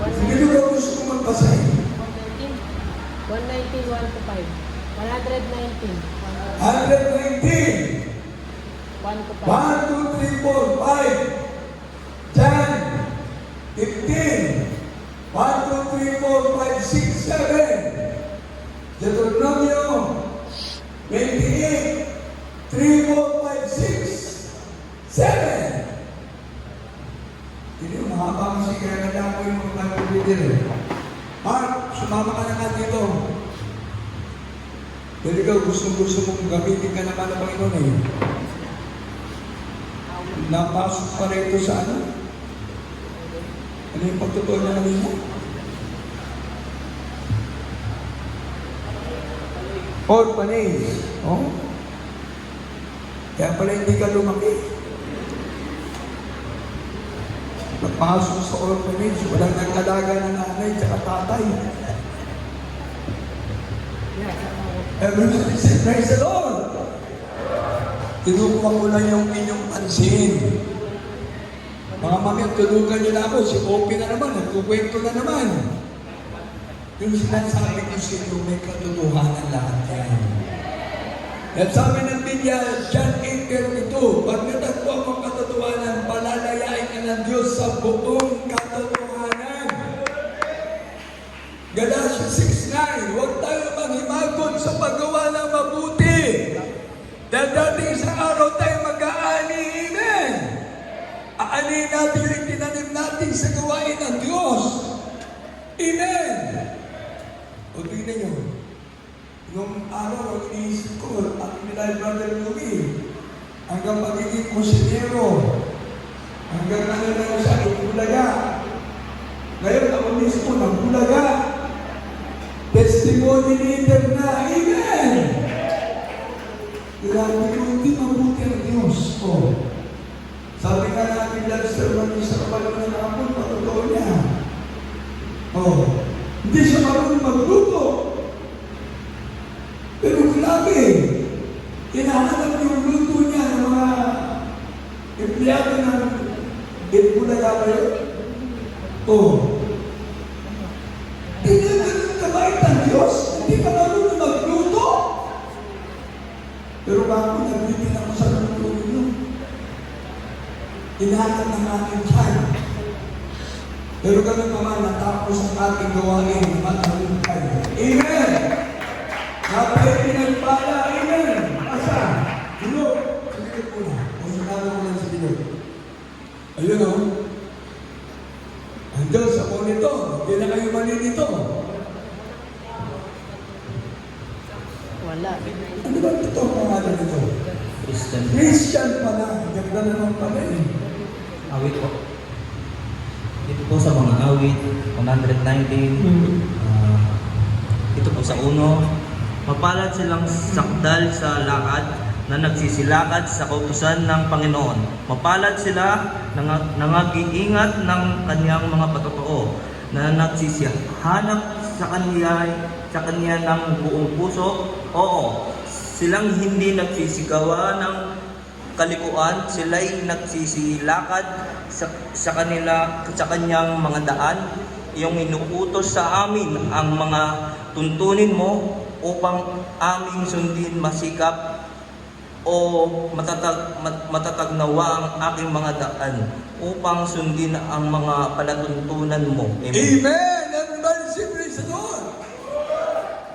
Sige daw daw gusto ko magbasa eh. 119, 1 to 5. 119. 119. 1 to 5. 1, 2, 3, 4, 5. John 15. 1, 2, 3, 4, 5, 6, 7. Deuteronomio 28. 3, 4, 5, 6, 7. Hindi mo mahaba kasi kaya nadako yung mga pag-reader. Mark, sumama ka na nga dito. Pero ikaw, gusto mong gamitin ka naman ng Panginoon eh. Napasok pa rin ito sa ano? Ano yung pagtotoo niya kanina? Orphanage. Oh? Kaya pala hindi ka lumaki. Napasok sa orphanage, walang nagkalaga ng nanay at tatay. Everybody say, praise the Lord! Tinukuha ko lang yung inyong pansin. Mga mami, tulugan niyo na ako. Si Opie na naman, nagkukwento na naman. Yung sinasabi ko sa inyo, may katotohanan lahat yan. At sabi ng Biblia, John 8:32, pag natagpo ang katotohanan, palalayain ka ng Diyos sa buong katotohanan. Galatians 6:9, huwag tayo manghimagod sa paggawa ng mabuti. Dahil dating isang araw tayo mag-aani, amen. Aani natin yung itinanim natin sa gawain ng Diyos. Amen. O tingnan nyo, yung araw ang iniisip ko, at nilay Brother Louie, hanggang magiging kusinero, hanggang ano na siya, nagulaga. Ngayon ako mismo, nagulaga. Testimony leader na, amen. Grabe ko, hindi mabuti ang Diyos ko. Sabi nga natin lang sa kapag na nakapon, patotoo niya. Oh, hindi siya marunong magluto. Pero grabe, hinahanap yung luto niya ng mga empleyado ng Bulaga kayo. Oh, tinanong kabait ang Diyos, hindi ka marunong magluto. Pero bakit nagbitin ako sa luto ninyo? Hinahanap ng aking tiyan. Pero ganun pa man, natapos ang ating gawain, matalumpay. Amen! Napay pinagpala, amen! Asa? Dilo! Sige po na. Masunado ko lang sa dilo. Ayun o. Ang Diyos, ako nito. Hindi na kayo maninito. Wala. Ano ba ito ang pangalan nito? Christian. Christian pala. Ganda naman pala eh. Awit po. Ito po sa mga awit, 119. Ito po sa uno. Mapalad silang sakdal sa lakad na nagsisilakad sa kautusan ng Panginoon. Mapalad sila na nag-iingat ng kaniyang mga patotoo, na nagsisihanap sa kanya ng buong puso. Oo, silang hindi nagsisigawa ng kalikuan, sila'y nagsisilakad sa kanyang mga daan. Iyong inuutos sa amin ang mga tuntunin mo upang aming sundin masikap o matatag nawa ang aking mga daan upang sundin ang mga palatuntunan mo. Amen. Amen! Everybody say praise the Lord!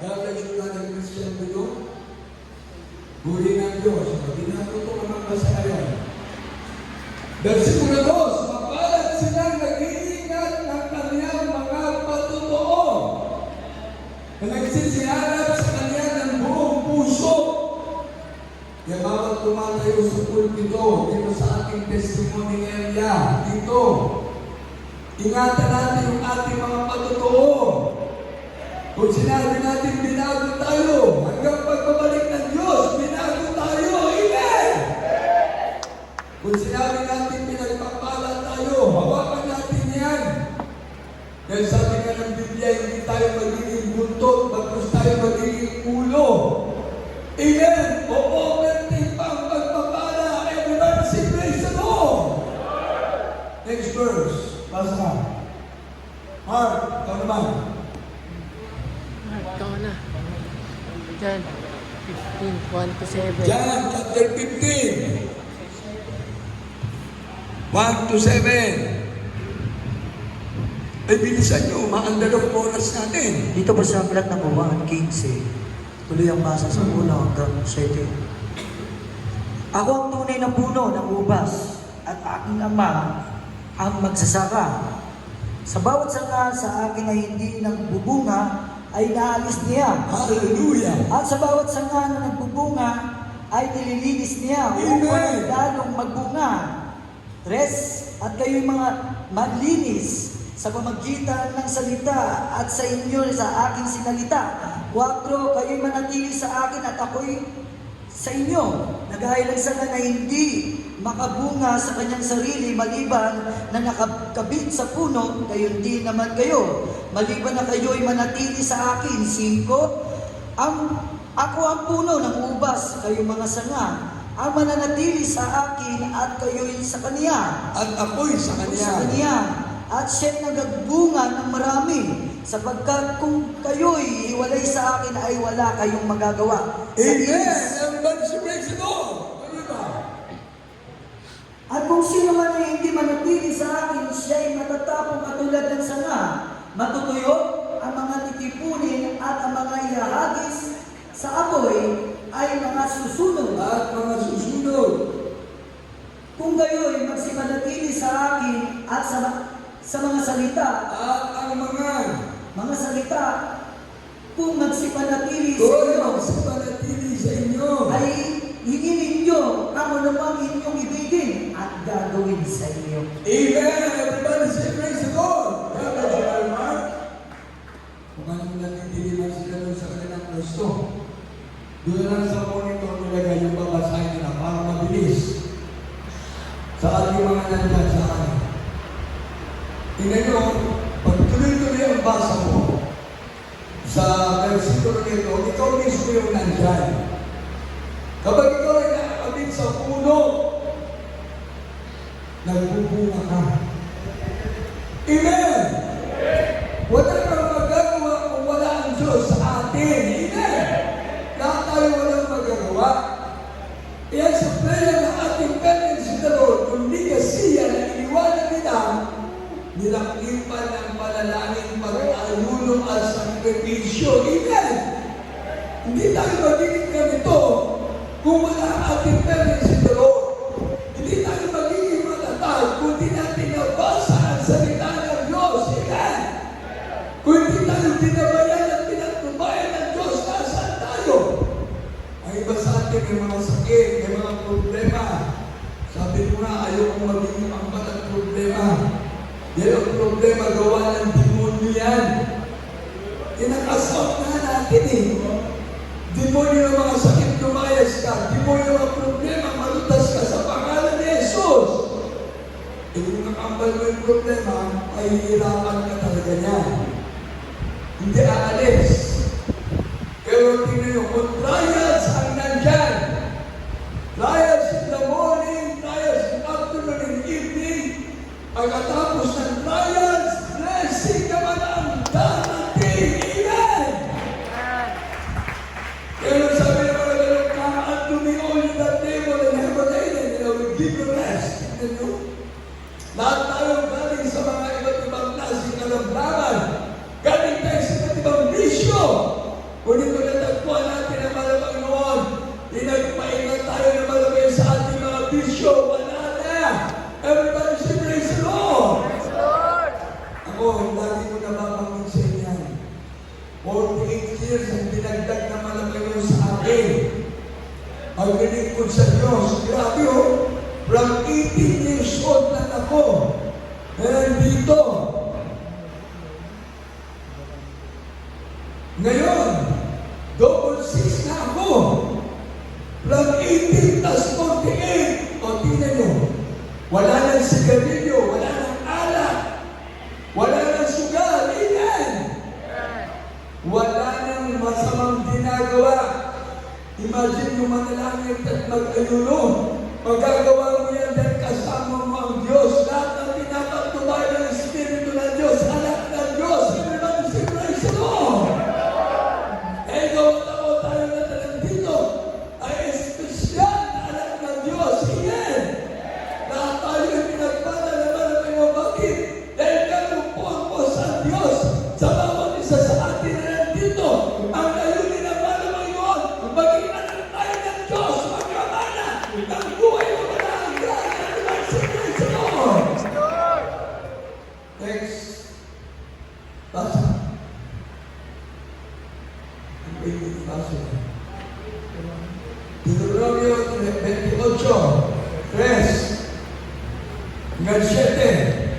Dahil yung mga Christian dito, huli ng Diyos, maginaguto ka ng kasayan. Versikulo 2, mapalad silang nag-iingat ng kanyang mga patutuo, na nagsisihanap sa kanya ng buong puso. Kaya bawat tumatayo sa pulpito, dito sa ating testimony area, dito, ingatan natin yung ating mga patutuo. Kung sinabi natin binago tayo, hanggang pagbabalik ng Diyos, binago tayo. Amen! Kung sinabi natin pinagpapala tayo, hawakan natin yan. Dahil sabi nga ng Biblia, hindi tayo magiging buntot, bagkus tayo magiging ulo. Amen! Oo, meron pa ang pagpapala. Everybody say praise the Lord! Next verse. Basa ka. Mark, ikaw naman. Ikaw na. John 15, 1 to 7. John chapter 15. 1 to 7. Ay, bilisan nyo. Maandalong oras natin. Dito po sa aklat ng Juan 15, tuloy ang basa sa 1 hanggang 7. Ako ang tunay na puno ng ubas at aking ama ang magsasaka. Sa bawat sanga sa akin ay hindi nagbubunga ay naalis niya. Hallelujah. At sa bawat sanga na nagbubunga ay nililinis niya upang lalong magbunga. 3, at kayo'y mga maglinis sa pamagitan ng salita at sa inyo sa aking sinalita. 4, kayo'y manatili sa akin at ako'y sa inyo. Nagahil ang sanga na hindi makabunga sa kanyang sarili maliban na nakakabit sa puno, gayon din naman kayo. Maliban na kayo'y manatili sa akin. 5, ako ang puno ng ubas, kayo mga sanga ang mananatili sa akin at kayo'y sa kaniya. At ako'y sa kanya. At siya'y nagagbunga ng marami, sapagkat kung kayo'y hiwalay sa akin ay wala kayong magagawa. Amen. Everybody say praise the Lord. Ano ba? At kung sino man ay hindi manatili sa akin, siya'y matatapong katulad ng sanga. Matutuyo ang mga titipunin at ang mga ihahagis sa apoy ay mga susunod. At mga susunod. Kung kayo'y magsimanatili sa akin at sa mga salita, At ang mga salita, kung magsipanatili sa Kung inyo, magsipanatili sa inyo, ay hingin ninyo ang anumang inyong ibigin at gagawin sa inyo. Amen. Everybody say praise the Lord. God bless you, Brother Mark. Kung anong natitiliman sila doon sa kanilang gusto, doon lang sa monitor nilagay yung babasahin nila para mabilis sa ating mga nandyan sa akin. Tingnan nyo, pag tuloy-tuloy ang basa mo sa versikulo nito, ikaw mismo yung nandyan. Kapag ikaw ay nakakabit sa puno, nagbubunga ka. Amen! Wala kang magagawa kung wala ang Diyos sa atin. Amen! Lahat tayo walang magagawa. Kaya sa prayer ng ating penance in the Lord, kung di siya na iniwanan nila, nilaklipan ng panalangin pag-alulong at sakripisyo. Amen! Hindi tayo magiging ganito kung wala ang ating penance in the Lord. Hindi tayo magiging matatag kung di natin nabasa ang salita ng Diyos. Amen! Kung hindi tayo binabayan at pinagtubayan ng Diyos, nasaan tayo? Ang iba sa atin may mga sakit, may mga problema. Sabi ko nga, ayaw kong magiging pangkat ang problema. Yan ang problema, gawa ng demonyo yan. Inakasot na natin eh. Demonyo ng mga sakit lumayas ka. Demonyo ng mahihirapan ka talaga niyan. Hindi aalis. Pero tingnan nyo, kung trials ang nandyan, trials in the morning, trials in afternoon and evening, pagkatapos ng trials, blessing naman ang darating. Amen! Pero sabi naman na gano'n, come unto me all you that labor and heavy laden, and I will give you rest. Tingnan nyo, lahat tayo galing sa mga iba't ibang klaseng kalamdaman. Galing tayo sa iba't ibang bisyo. Ngunit kung natagpuan natin ang malamang noon, pinagpaingat tayo na malamay sa ating mga bisyo. Wala na. Everybody say praise the Lord. Ako, lagi ko nababanggit sa inyo. 48 years ang dinagdag na malamay yun sa akin. Maglilingkod sa Diyos. Grabe oh. From 18 years old lang ako. Nandito. Ngayon, double 6 na ako. From 18 plus 48. O, tingnan nyo. Wala nang sigarilyo, wala nang alak, wala nang sugal. Amen! Wala nang masamang ginagawa. Imagine yung manalangin at mag-ayuno. Magagawa mo yan dahil kasama mo ang Diyos. Lahat ng pinapatubay ng Espiritu ng Diyos, anak ng Diyos. Everybody say praise the Lord! Eh, gawin ako tayo na dito ay espesyal na anak ng Diyos. Amen! Lahat tayo ay pinagpala naman ang mga bakit. Dahil kalumpuan po sa Diyos sa bawat isa sa atin na nandito. Ang layunin ng malamang yun, maging anak tayo ng Diyos, magkamana ng buhay na wala ang gano'n. Say praise the Lord! Next. Basa. Ang pwede basa. Deuteronomio 28, 3, hanggang 7.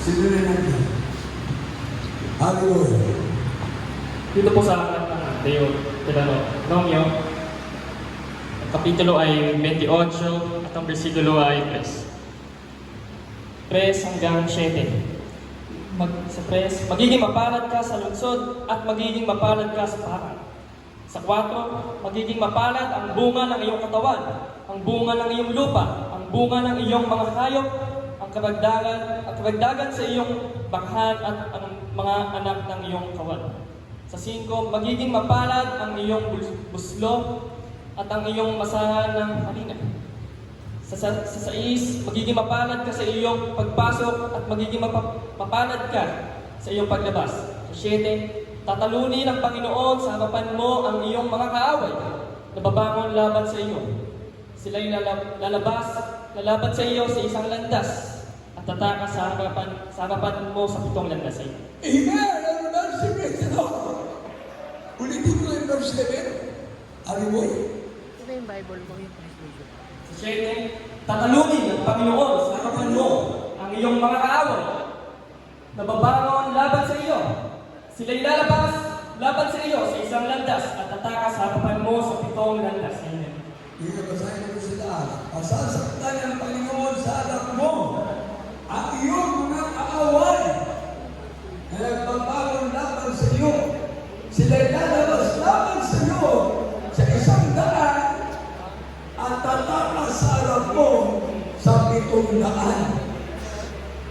Sinunin natin. Hallelujah. Dito po sa aklat ng Deuteronomio, ang kapitulo ay 28 at ang versikulo ay 3 hanggang 7. Sa 3, magiging mapalad ka sa lungsod at magiging mapalad ka sa paran. Sa 4, magiging mapalad ang bunga ng iyong katawan, ang bunga ng iyong lupa, ang bunga ng iyong mga hayop, ang kabagdagan sa iyong bakhan at ang mga anak ng iyong kawan. Sa 5, magiging mapalad ang iyong buslo at ang iyong masahan ng harina. Sa 6, magiging mapalad ka sa iyong pagpasok at magiging mapalad ka sa iyong paglabas. Sa 7, tatalunin ng Panginoon sa harapan mo ang iyong mga kaaway na babangon laban sa iyo. Sila'y lalaban sa iyo sa isang landas at tatakas sa harapan mo sa 7 landas sa iyo. Amen! Everybody say praise the Lord. Ulitin ko yung verse 11. Hallelujah. Ito yung Bible mo yung Sa 7, tatalunin ng Panginoon sa harapan mo ang iyong mga kaaway na babangon laban sa iyo. Sila'y lalabas laban sa iyo sa isang landas at tatakas sa harapan mo sa 7 landas. Amen. Hindi basahin ko sila. Masasaktan ng Panginoon sa harap mo ang iyong mga kaaway na nagbabangon laban sa iyo. Sila'y lalabas laban sa iyo sa isang daan at tatakas sa harap mo sa 7 daan.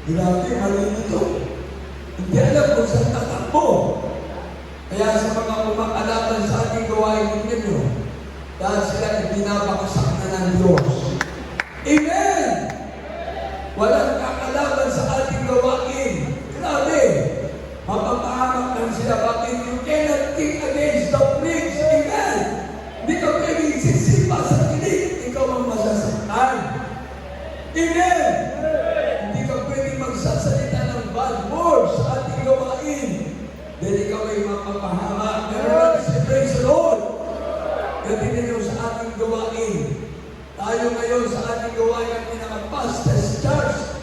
Grabe, mali ito. Hindi alam kung saan tatakbo. Kaya sa mga kumakalaban sa ating gawain ninyo, dahil sila ay binabaksak na ng Diyos. Amen! Walang kakalaban sa ating gawain. Grabe! Mapapahamak lang sila. Bakit you cannot kick against the pricks? Amen! Hindi ka pwedeng sisipa sa kilig. Ikaw ang masasaktan. Amen! Hindi ka pwedeng magsasalita ng bad words sa ating gawain. Dahil ikaw ay mapapahamak. Everybody say praise the Lord! Gantinan nyo sa ating gawain. Tayo ngayon sa ating gawain ang pinaka-fastest church.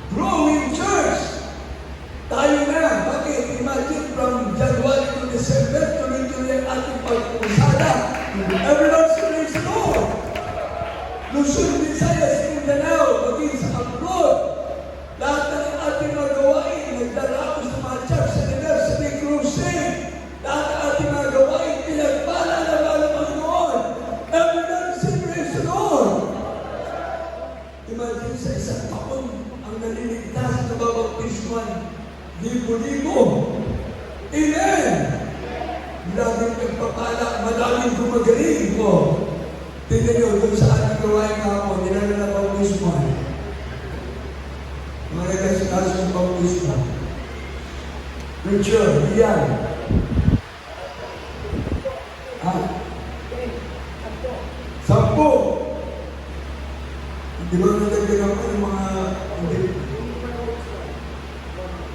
Growing church. Tayo na. Bakit? Imagine from January to December, tuloy-tuloy ang ating pagpusada. Everyone say praise the Lord. Luzon, Visayas, Mindanao, maging sa abroad. Lahat ng ating laging nagpapala, madaming gumagaling ko. Tingnan nyo, doon sa ating gawain kahapon, nilala na bautismo. Mga nagkasikaso ng bautismo. Preacher, yan. Ha? 10. Di ba nadagdagan pa yung mga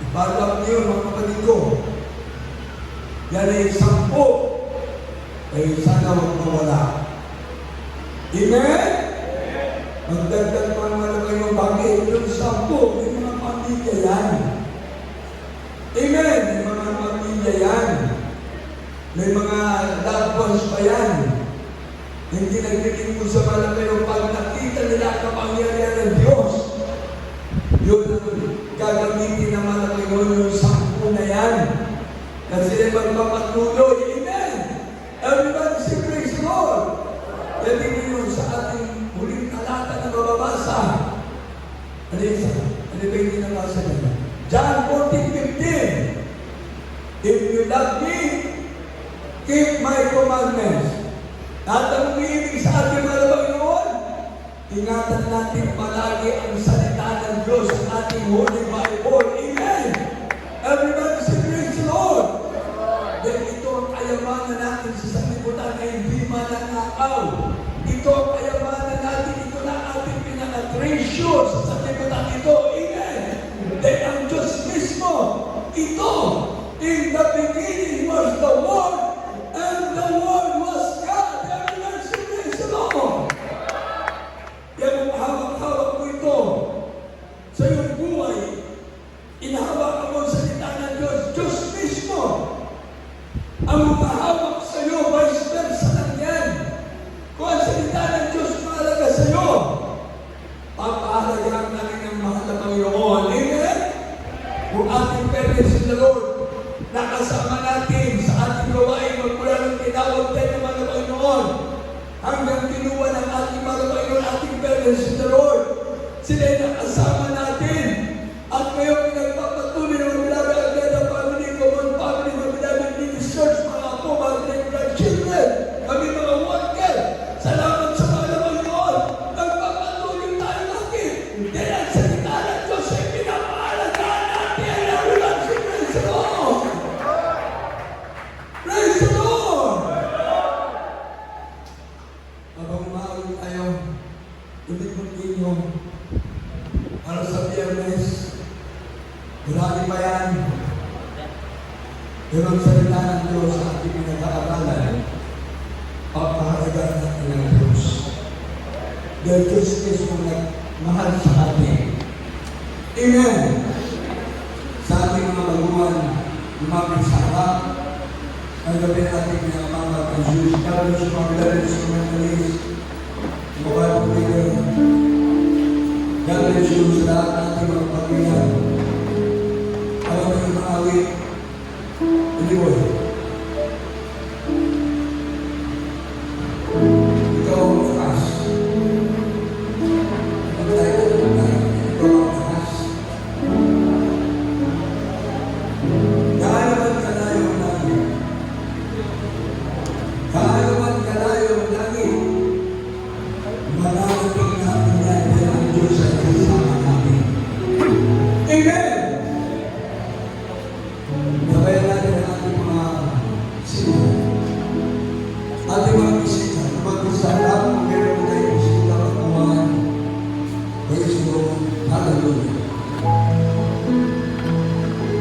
ibalak niyo, mga kapatid ko. Yan ay 10. Eh, sana huwag mawala. Amen? Magdagdag pa naman kayo bagay yung 10. May mga pamilya yan. Amen? May mga pamilya yan. May mga loved ones pa yan. Hindi nagtitin mo sa malakayo pag nakita nila ang kapangyarihan ng Diyos. Yun ang gagamitin ng malakayo yung 10 na yan. Kasi magpapatuloy. Amen? Everybody say praise the Lord. Yan din yun sa ating huling talata na mababasa. Ano ba yung dinabasa nila? John 14:15. If you love me, keep my commandments. At ang umiibig sa ating mga Panginoon, ingatan natin palagi ang salita ng Diyos sa ating Holy Bible. Amen! Everybody say praise the Lord! Dahil ito ang kayamanan natin sa sanlibutan na hindi mananakaw. Ito ang kayamanan natin, ito na ating pinaka-treasure sa sanlibutan ito. Amen! Dahil ang Diyos mismo, ito, in the beginning was the Word, and the Word was God. Everyone say praise the Lord! Yan ang hawak-hawak mo ito sa iyong buhay. Inahawak mo sa salita ng Diyos. Diyos mismo ang mahawak sa iyo, vice versa lang yan. Kung ang salita ng Diyos mahalaga sa iyo, papahalagaan natin ang mahal na Panginoon. Amen? Kung ating purpose in the Lord, nakasama natin sa ating gawain magmula ng tinawag tayo ng mga Panginoon hanggang kinuha ng ating mga Panginoon, ating purpose in the Lord. Sila ay nakasama natin at ngayon nagpapatuloy ng mabilabi ang Gleda Family, Common Family, mabilabi Ministers, mga apo, mga grandchildren, kami mga worker. Salamat sa mga Panginoon. Nagpapatuloy tayo natin. Dahil ang salita ng Diyos ay pinapahalagaan natin. Everyone say praise the Lord! Praise the Lord! Habang umawin tayo, ulit-ulit ninyo para sa Biyernes, marami pa yan. Pero ang salita ng Diyos sa ating pinag-aaralan, papahalagaan natin ng Diyos. Dahil Diyos mismo nagmahal sa atin. Amen! Sa ating mga baguhan, lumapit sa harap, ang gabi natin pinakamangat ng Diyos. Kaya sa mga bilaran sa mga malis, mga pagpilihan, God bless you sa lahat ng ating mga pagpilihan. Ayaw na yung mga awit, iliwoy. Ikaw ang lakas. Pagkaya ka ng tayo, ikaw ang lakas. Kaalaman kalayo ang langit. Kaalaman kalayo ang langit. Mananating natin yan dahil ang Diyos ay kasama natin. Amen! Sabayan natin ang ating mga sila. Ating mga bisita. Kapag sa lahat, kung meron mo tayo bisita at kumahan, praise the Lord. Hallelujah.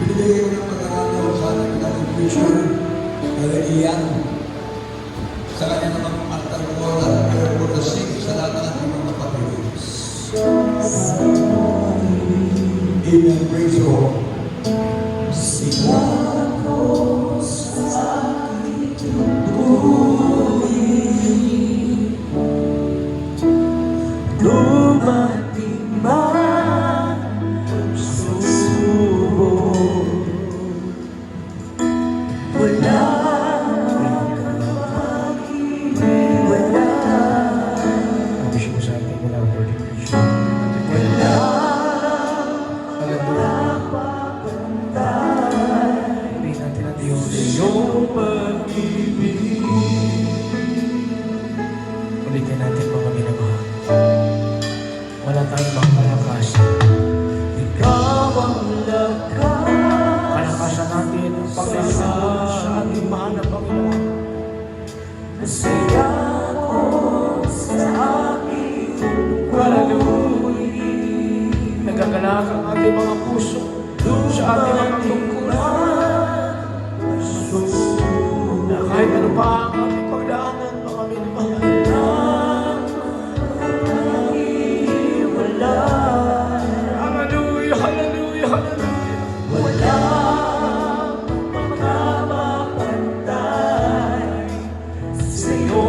Binibigay ko ng pag-aranaw sa ating dating future. Kaya iyan. Sa kanya naman altar ko at prayer for the sick sa lahat ng ating mga kapatid. Amen. Praise the Lord. Dumating man susubok, wala kang mag-iwala. Hindi siya sa ating wala ang prediction. Wala Alam mo, napapantay hindi natin ang Diyos. iyong pag-ibig. Masaya ko sa aking Hallelujah. Nagagalak ang ating mga puso sa ating mga tungkulan. Na kahit ano pa ang ating pagdaanan, makamit pa. Hallelujah, hallelujah, hallelujah. Walang magpapantay sa'yo.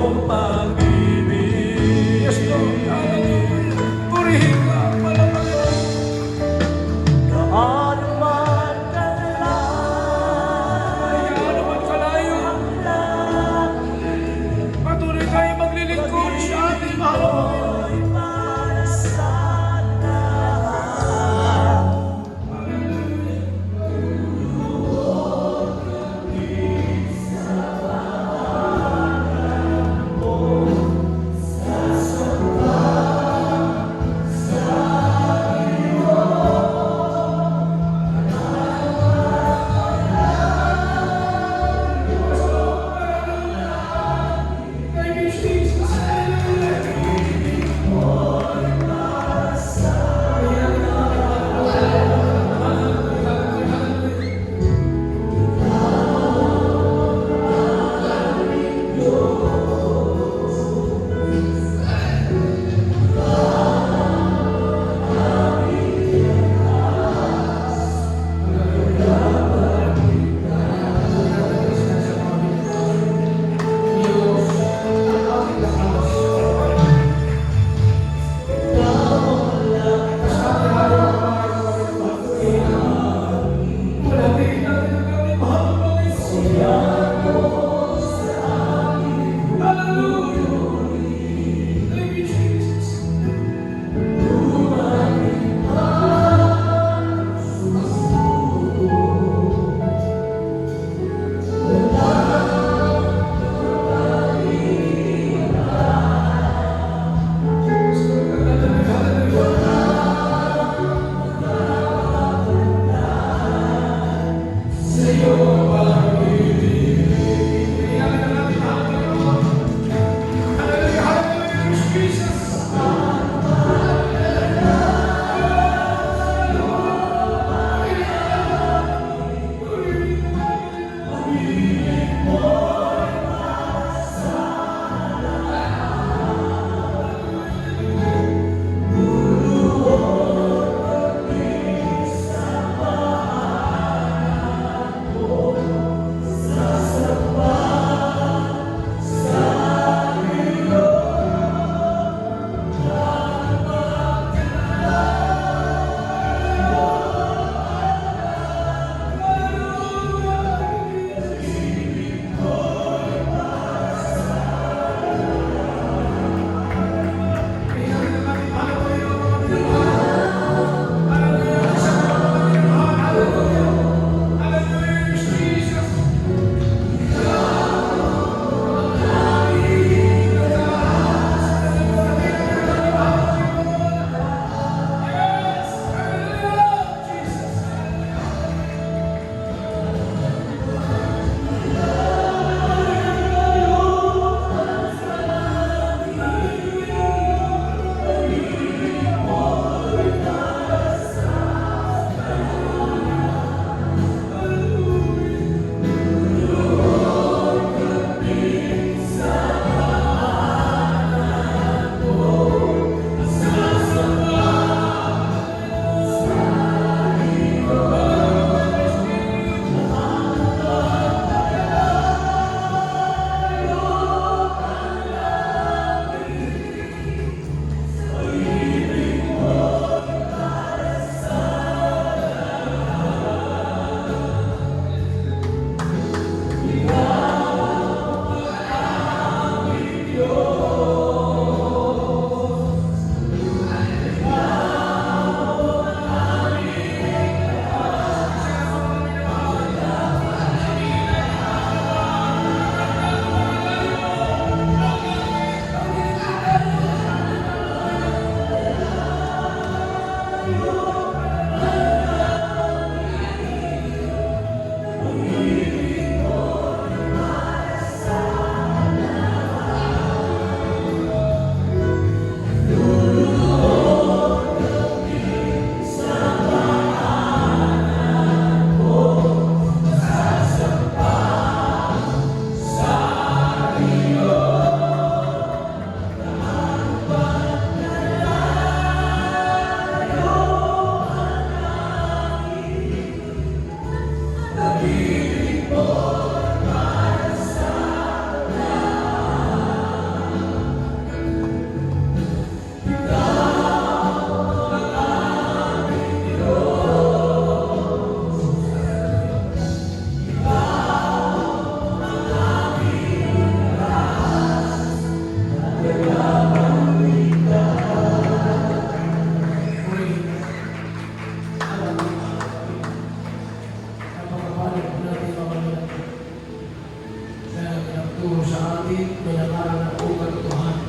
ating pinangalan na po katotohanan.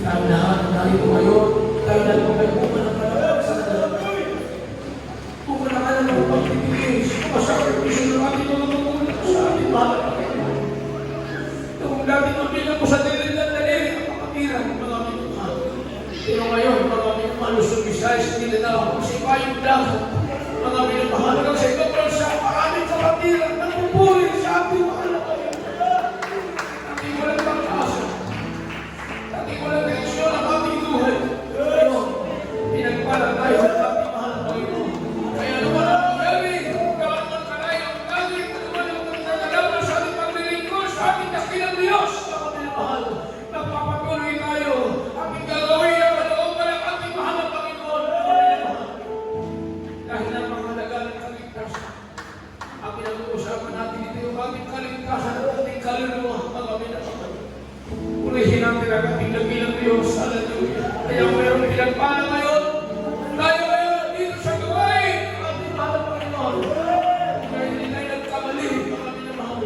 Ang lahat na narito ngayon, tayo na po may bunga ng kalabang sa kalabang. Bunga na kayo ng pagtitiis, masakripisyo ng ating mga magulang sa ating mahal na Panginoon. Kung dati mabilang ko sa dililan na rin, ang kapatiran ng mga minumahal. Pero ngayon, mga minumahal, Luzon, Visayas, Mindanao, si Payong Dagat, mga minumahal, hanggang sa ibang bansa, maraming kapatiran na pupuri sa ating mahal na Panginoon. Ating walang pag-asa. Ating walang direksyon ang ating buhay. Ngayon, pinagpalang tayo sa ating mahal na Panginoon. Kaya naman ang nangyari, gawan ng karayang langit, naman ang nagkakalaman sa ating paglilingkod, sa ating dakilang Diyos, mga minamahal. Nagpapatuloy tayo, ating gagawin ang kalooban ng ating mahal na Panginoon, mga minamahal. Dahil ang mahalaga ng kaligtasan, ang pinag-uusapan natin dito yung ating kaligtasan at ating kaluluwa, mga minamahal. Purihin natin ang ating dakilang Diyos. Hallelujah. Kaya mayroong pinagpala ngayon. Tayo ngayon dito sa gawain ng ating mahal na Panginoon. Dahil hindi tayo nagkamali, mga minamahal.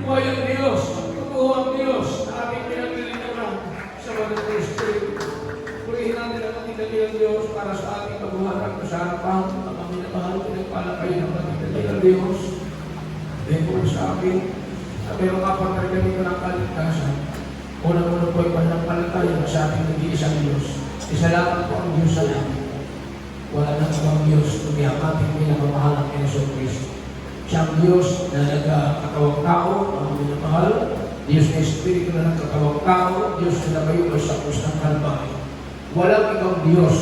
Buhay ang Diyos, totoo ang Diyos na ating pinaglilingkuran sa mga Kristo. Purihin natin ang ating dakilang Diyos para sa ating pagbuharap sa harapan. Mga minamahal, pinagpala kayo ng ating dakilang Diyos. Dahil po sa akin, at mayroong apat na ganito ng kaligtasan. Unang-una po ay pananampalataya sa ating nag-iisang Diyos. Isa lamang po ang Diyos sa langit. Wala nang ibang Diyos kundi ang ating pinakamahal ng Yesu Cristo. Siya ang Diyos na nagkakatawang tao, ang minamahal. Diyos na Espiritu na nagkakatawang tao. Diyos na nagayon sa krus ng Kalbaryo. Walang ibang Diyos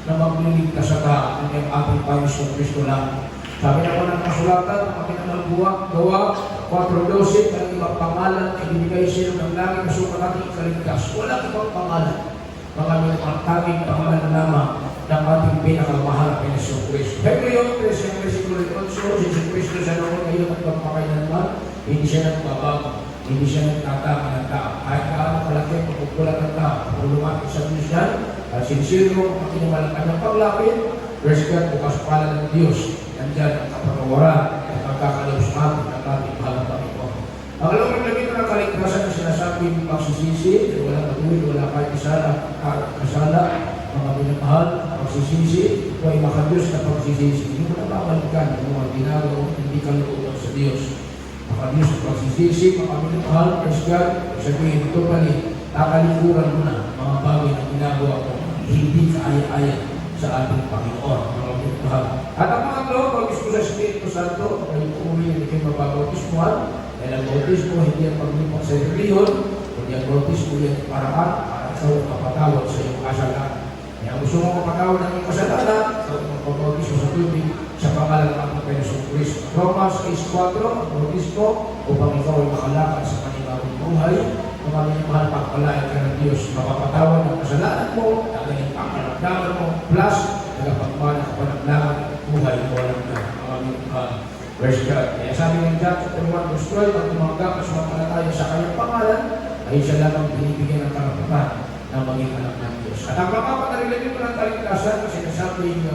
na magliligtas sa tao kundi ang ating Panginoon Cristo lang. Sabi na po ng kasulatan, ang pinangabuwa, gawa, 4:12, ang ibang pangalan ay binigay sila ng langit na sukat ating ikaligtas. Walang ibang pangalan. Mga tanging pangalan lamang ng ating pinakamahal na Yesu Cristo. Hebreo 13, versikulo 8, si Yesu Cristo sa noon ngayon at magpakailanman, hindi siya nagbabago, hindi siya nagtatama ng tao. Kahit kaano malaki ang pagkukulat ng tao, kung lumapit sa Diyos yan, at sinsiro ang pinamalang kanyang paglapit, verse 4, bukas pala ng Diyos. Nandiyan ang kapatawaran at magkakalaw sa atin at ating mahal na Panginoon. Ang alawang naging ng kaligtasan na sinasabi ng pagsisisi, wala patuloy, wala kahit kasala, mga pinamahal, pagsisisi, ito ay makadiyos na pagsisisi. Hindi mo na babalikan ang mga ginagawa, hindi ka looban sa Diyos. Makadiyos na pagsisisi, mga pinamahal, praise God, sabihin ito pali, takalikuran mo na mga bagay na ginagawa ko, hindi kaaya-aya sa ating Panginoon, mga pinamahal. At ang mga tao, pag-ispo sa Espiritu Santo, ay umuwi hindi kayo mababautismuhan, dahil ang bautismo hindi ang paglipat sa reliyon, kundi ang bautismo yan paraan para sa kapatawad sa iyong kasalanan. Kaya gusto mo kapatawad ng iyong kasalanan, sa pag-bautismo sa tubig, sa pangalan ng ating Panginoon Kristo. Romans 6:4, ang bautismo, upang ikaw ay makalakad sa panibagong buhay, kung aming mahal pagpalain ka ng Diyos, mapapatawad ng kasalanan mo, tagaling pangkaramdaman mo, plus, nagapagmana ka pa ng langit, buhay mo walang na, aming mahal. Verse God. Kaya sabi ng John, chapter 1, verse 12, ang tumanggap at sumampalataya sa kanyang pangalan, ay siya lamang binibigyan ng karapatan na maging anak ng Diyos. At ang mapapatarilan nito ng kaligtasan, kasi nasabing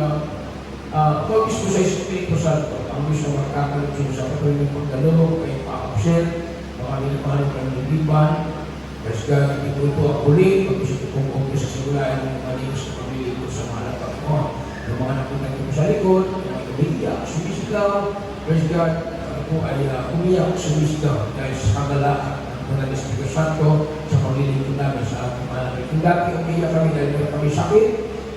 pag-ispo sa Espiritu Santo, ang gusto magkakalit sa patuloy ng pagdalo, kayo pa-absent, mga minamahal ng liban, verse God, ito ang huli, pag-isip kong kumpi sa simulayan ng malinis na pamilito sa mga Panginoon. Yung mga napunta ko sa likod, yung mga umiiyak, sumisigaw, praise God, po ay umiyak, sumisigaw dahil sa kagalaan ng Espiritu Santo sa paglilingkod namin sa ating malamig. Kung dati umiyak kami dahil meron kami sakit,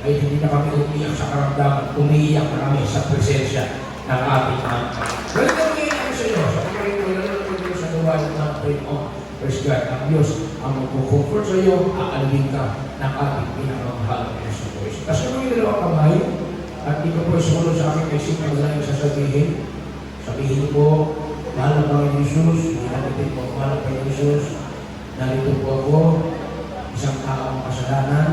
ay hindi na kami umiyak sa karamdaman, umiyak na kami sa presensya ng ating Panginoon. Well, umiyak kami sa iyo, sa pagkakalingkod sa gawain ng Panginoon. Praise God, ang Diyos ang magpo-comfort sa iyo, aalibin ka ng ating pinakamahal na Yesu Cristo. Kasi kung yung dalawang kamay, at ito po ay sumunod sa aking kaisip na wala yung sasabihin. Sabihin po, mahal na Panginoon Jesus, hinanitin po, mahal na Panginoon Jesus, narito po ako, isang taong kasalanan,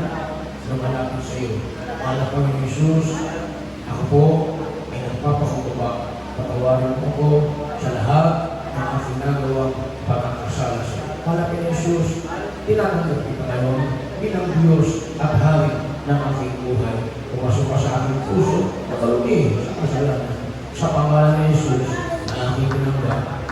lumalapit sa iyo. Mahal na Panginoon Jesus, ako po ay nagpapakumbaba, patawarin mo ko sa lahat ng aking nagawang pagkakasala sa iyo. Mahal na Panginoon Jesus, tinatanggap kita ngayon bilang Diyos at Hari ng aking buhay. Pumasok ka sa aking puso, nakalungin sa kasalanan. Sa pangalan ni Jesus na aking pinanggap,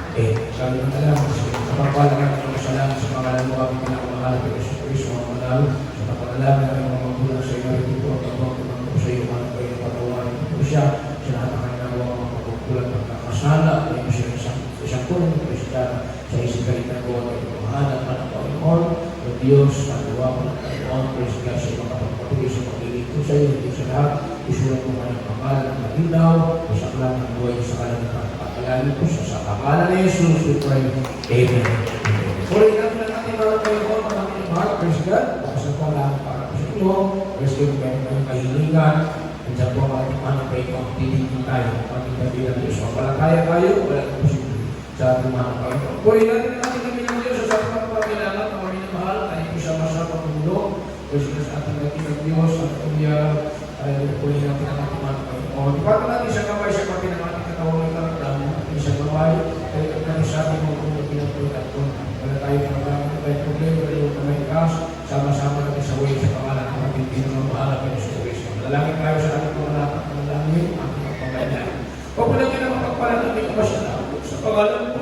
kami ng alam sa pagpapalangan ng kasalanan sa Mahal mo kami pinakamahal ng Yesu Cristo, mga manalo. Sa kapanalangin ng mga magulang sa iyo, ito ang kapag ko sa iyo, mahal ko yung patawarin ko siya. Sa lahat ng kanyang mga pagkukulang ng kakasala, ay siya isang punong Kristiyana sa isikalitan ko ang pagmamahalan ng Panginoon, ng Diyos, ang luwa ko ng Panginoon, praise God sa mga pagpatuloy sa pag-ilig ko sa iyo, hindi sa lahat, isulat mo ka ng pangalan ng malinaw, isaklang ng buhay sa kalangitan. Pagkalanin ko sa pangalan ni Jesus, we pray. Amen. Puri natin ang ating mga Panginoon, ang ating mahal, praise God, sa pangalan para sa inyo, praise God, kayong kahilingan, nandiyan po ang ating mga Panginoon, titigil tayo, ang ating kabilang Diyos. Walang tayo, walang posible sa ating mga Panginoon. Puri natin ang ating kabilang Diyos sa ating mga kailangan, ang aming mahal, tayo po siya masarap ang mundo, praise God sa ating kabilang Diyos, ang Kuya, ay puli natin ang ating mga Panginoon. Ipatan natin siya kamay, siya pati ng ating katawang ng ating siya kamay, ay kami sabi mo kung pinagpulat ko. Wala tayo ng may problema, wala yung kamay kas, sama-sama natin sa way sa pangalan ng ating pinamamahala ng Yesu Cristo. Malalangin tayo sa ating mga lahat ng malalangin, ating pagpapalayan. Huwag mo lang yun ang magpapala ng ating kamasalamat sa pangalan ko.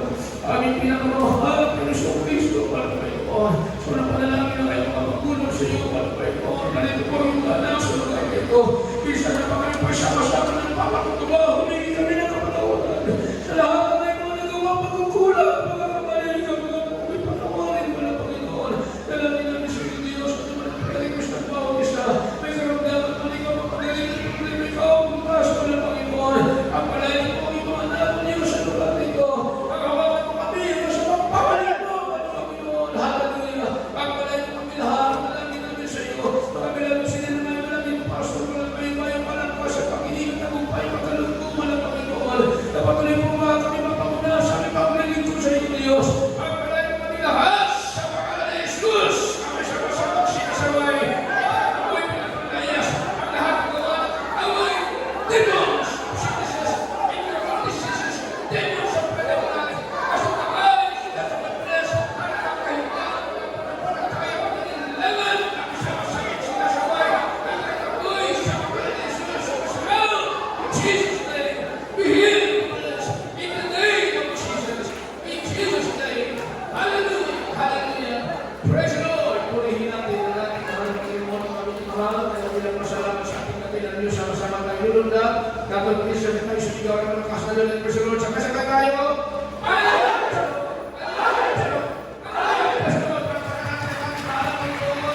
Aming pinamamahala ng Yesu Cristo, para Panginoon. So na panalangin na kayo makapagulong sa iyo, para Panginoon. Ganito po yung anak sa mga ito. Isa na pa kayo pagsama-sama ng papakutuba, humingi kami ng kapatawaran. Sa lahat ng kayo mga nagawa pagkukulang, pagkakabalin ka, pagkakabalin, patawarin mo na Panginoon. Dalangin namin sa iyo, Diyos, at naman ang pagkaligos ng bawang isa. May karamdaman pa rin ka mapagaling ng problema ikaw, bukas mo na Panginoon. Ang palayan mo ang ito, anak mo Diyos, sa lugar nito. Pagkawalan mo kami, sa pagpapalik mo, Panginoon. Hallelujah. Pagpalayan mo kami lahat, dalangin namin sa iyo. Pagkabilang mo sila naman namin, pastor mo lang kayo, mayang palangkas sa pag-inig at tagumpay, pagkalugtuman ng Panginoon. Napatuloy mo mga kami mapamuna sa aming paglilig ko sa iyo, Diyos. Pagpalayan mo kami lahat sa pangalan ni Jesus. Kami sama-sama sinasaway. Ako'y pinagpalayas. Ang lahat ng gawa ng away. Demons! Sicknesses, incurable diseases, demons of pedophiles, as of the eyes, that of the flesh, ang nagkahitaan, ang kaya pagkalilangan, kami sama-sama sinasaway. Ang nagkaboy sa pangalan ni Jesus. Surround in Jesus' name. Be healed in the name of Jesus. In Jesus' name. Hallelujah. Hallelujah. Praise the Lord. Purihin natin ang ating mahal na Panginoon, ang aming mahal, kaya bilang masalamat sa ating kabilang Diyos, sama-sama tayo lulundag. Dapat Christian tayo sa sigaw ng malakas na Diyos. Praise the Lord. Sakay tayo. Hallelujah. Hallelujah. Praise the Lord.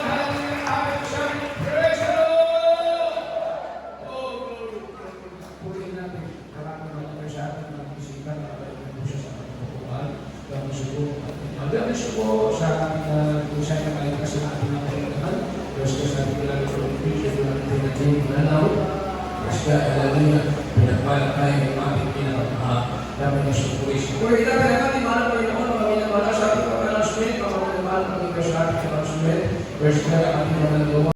Hallelujah. Praise the Lord. Oh, glory. Purihin natin. Maraming mga sa ating mga bisikan, maraming po siya sa ating pagkukuhan. Maraming subo. Maraming subo sa ating kusay na kalikas na ating mga kailangan. Diyos ka sa ating kailangan sa ating Diyos na ating pinagding mananaw. Diyos ka, hallelujah. Pinagpala tayo ng ating pinagmahal. Maraming subo. Purihin natin ang ating mahal na Panginoon, mga minamahal sa ating pag-announcement, mga minamahal na Panginoon sa ating announcement. Diyos ka,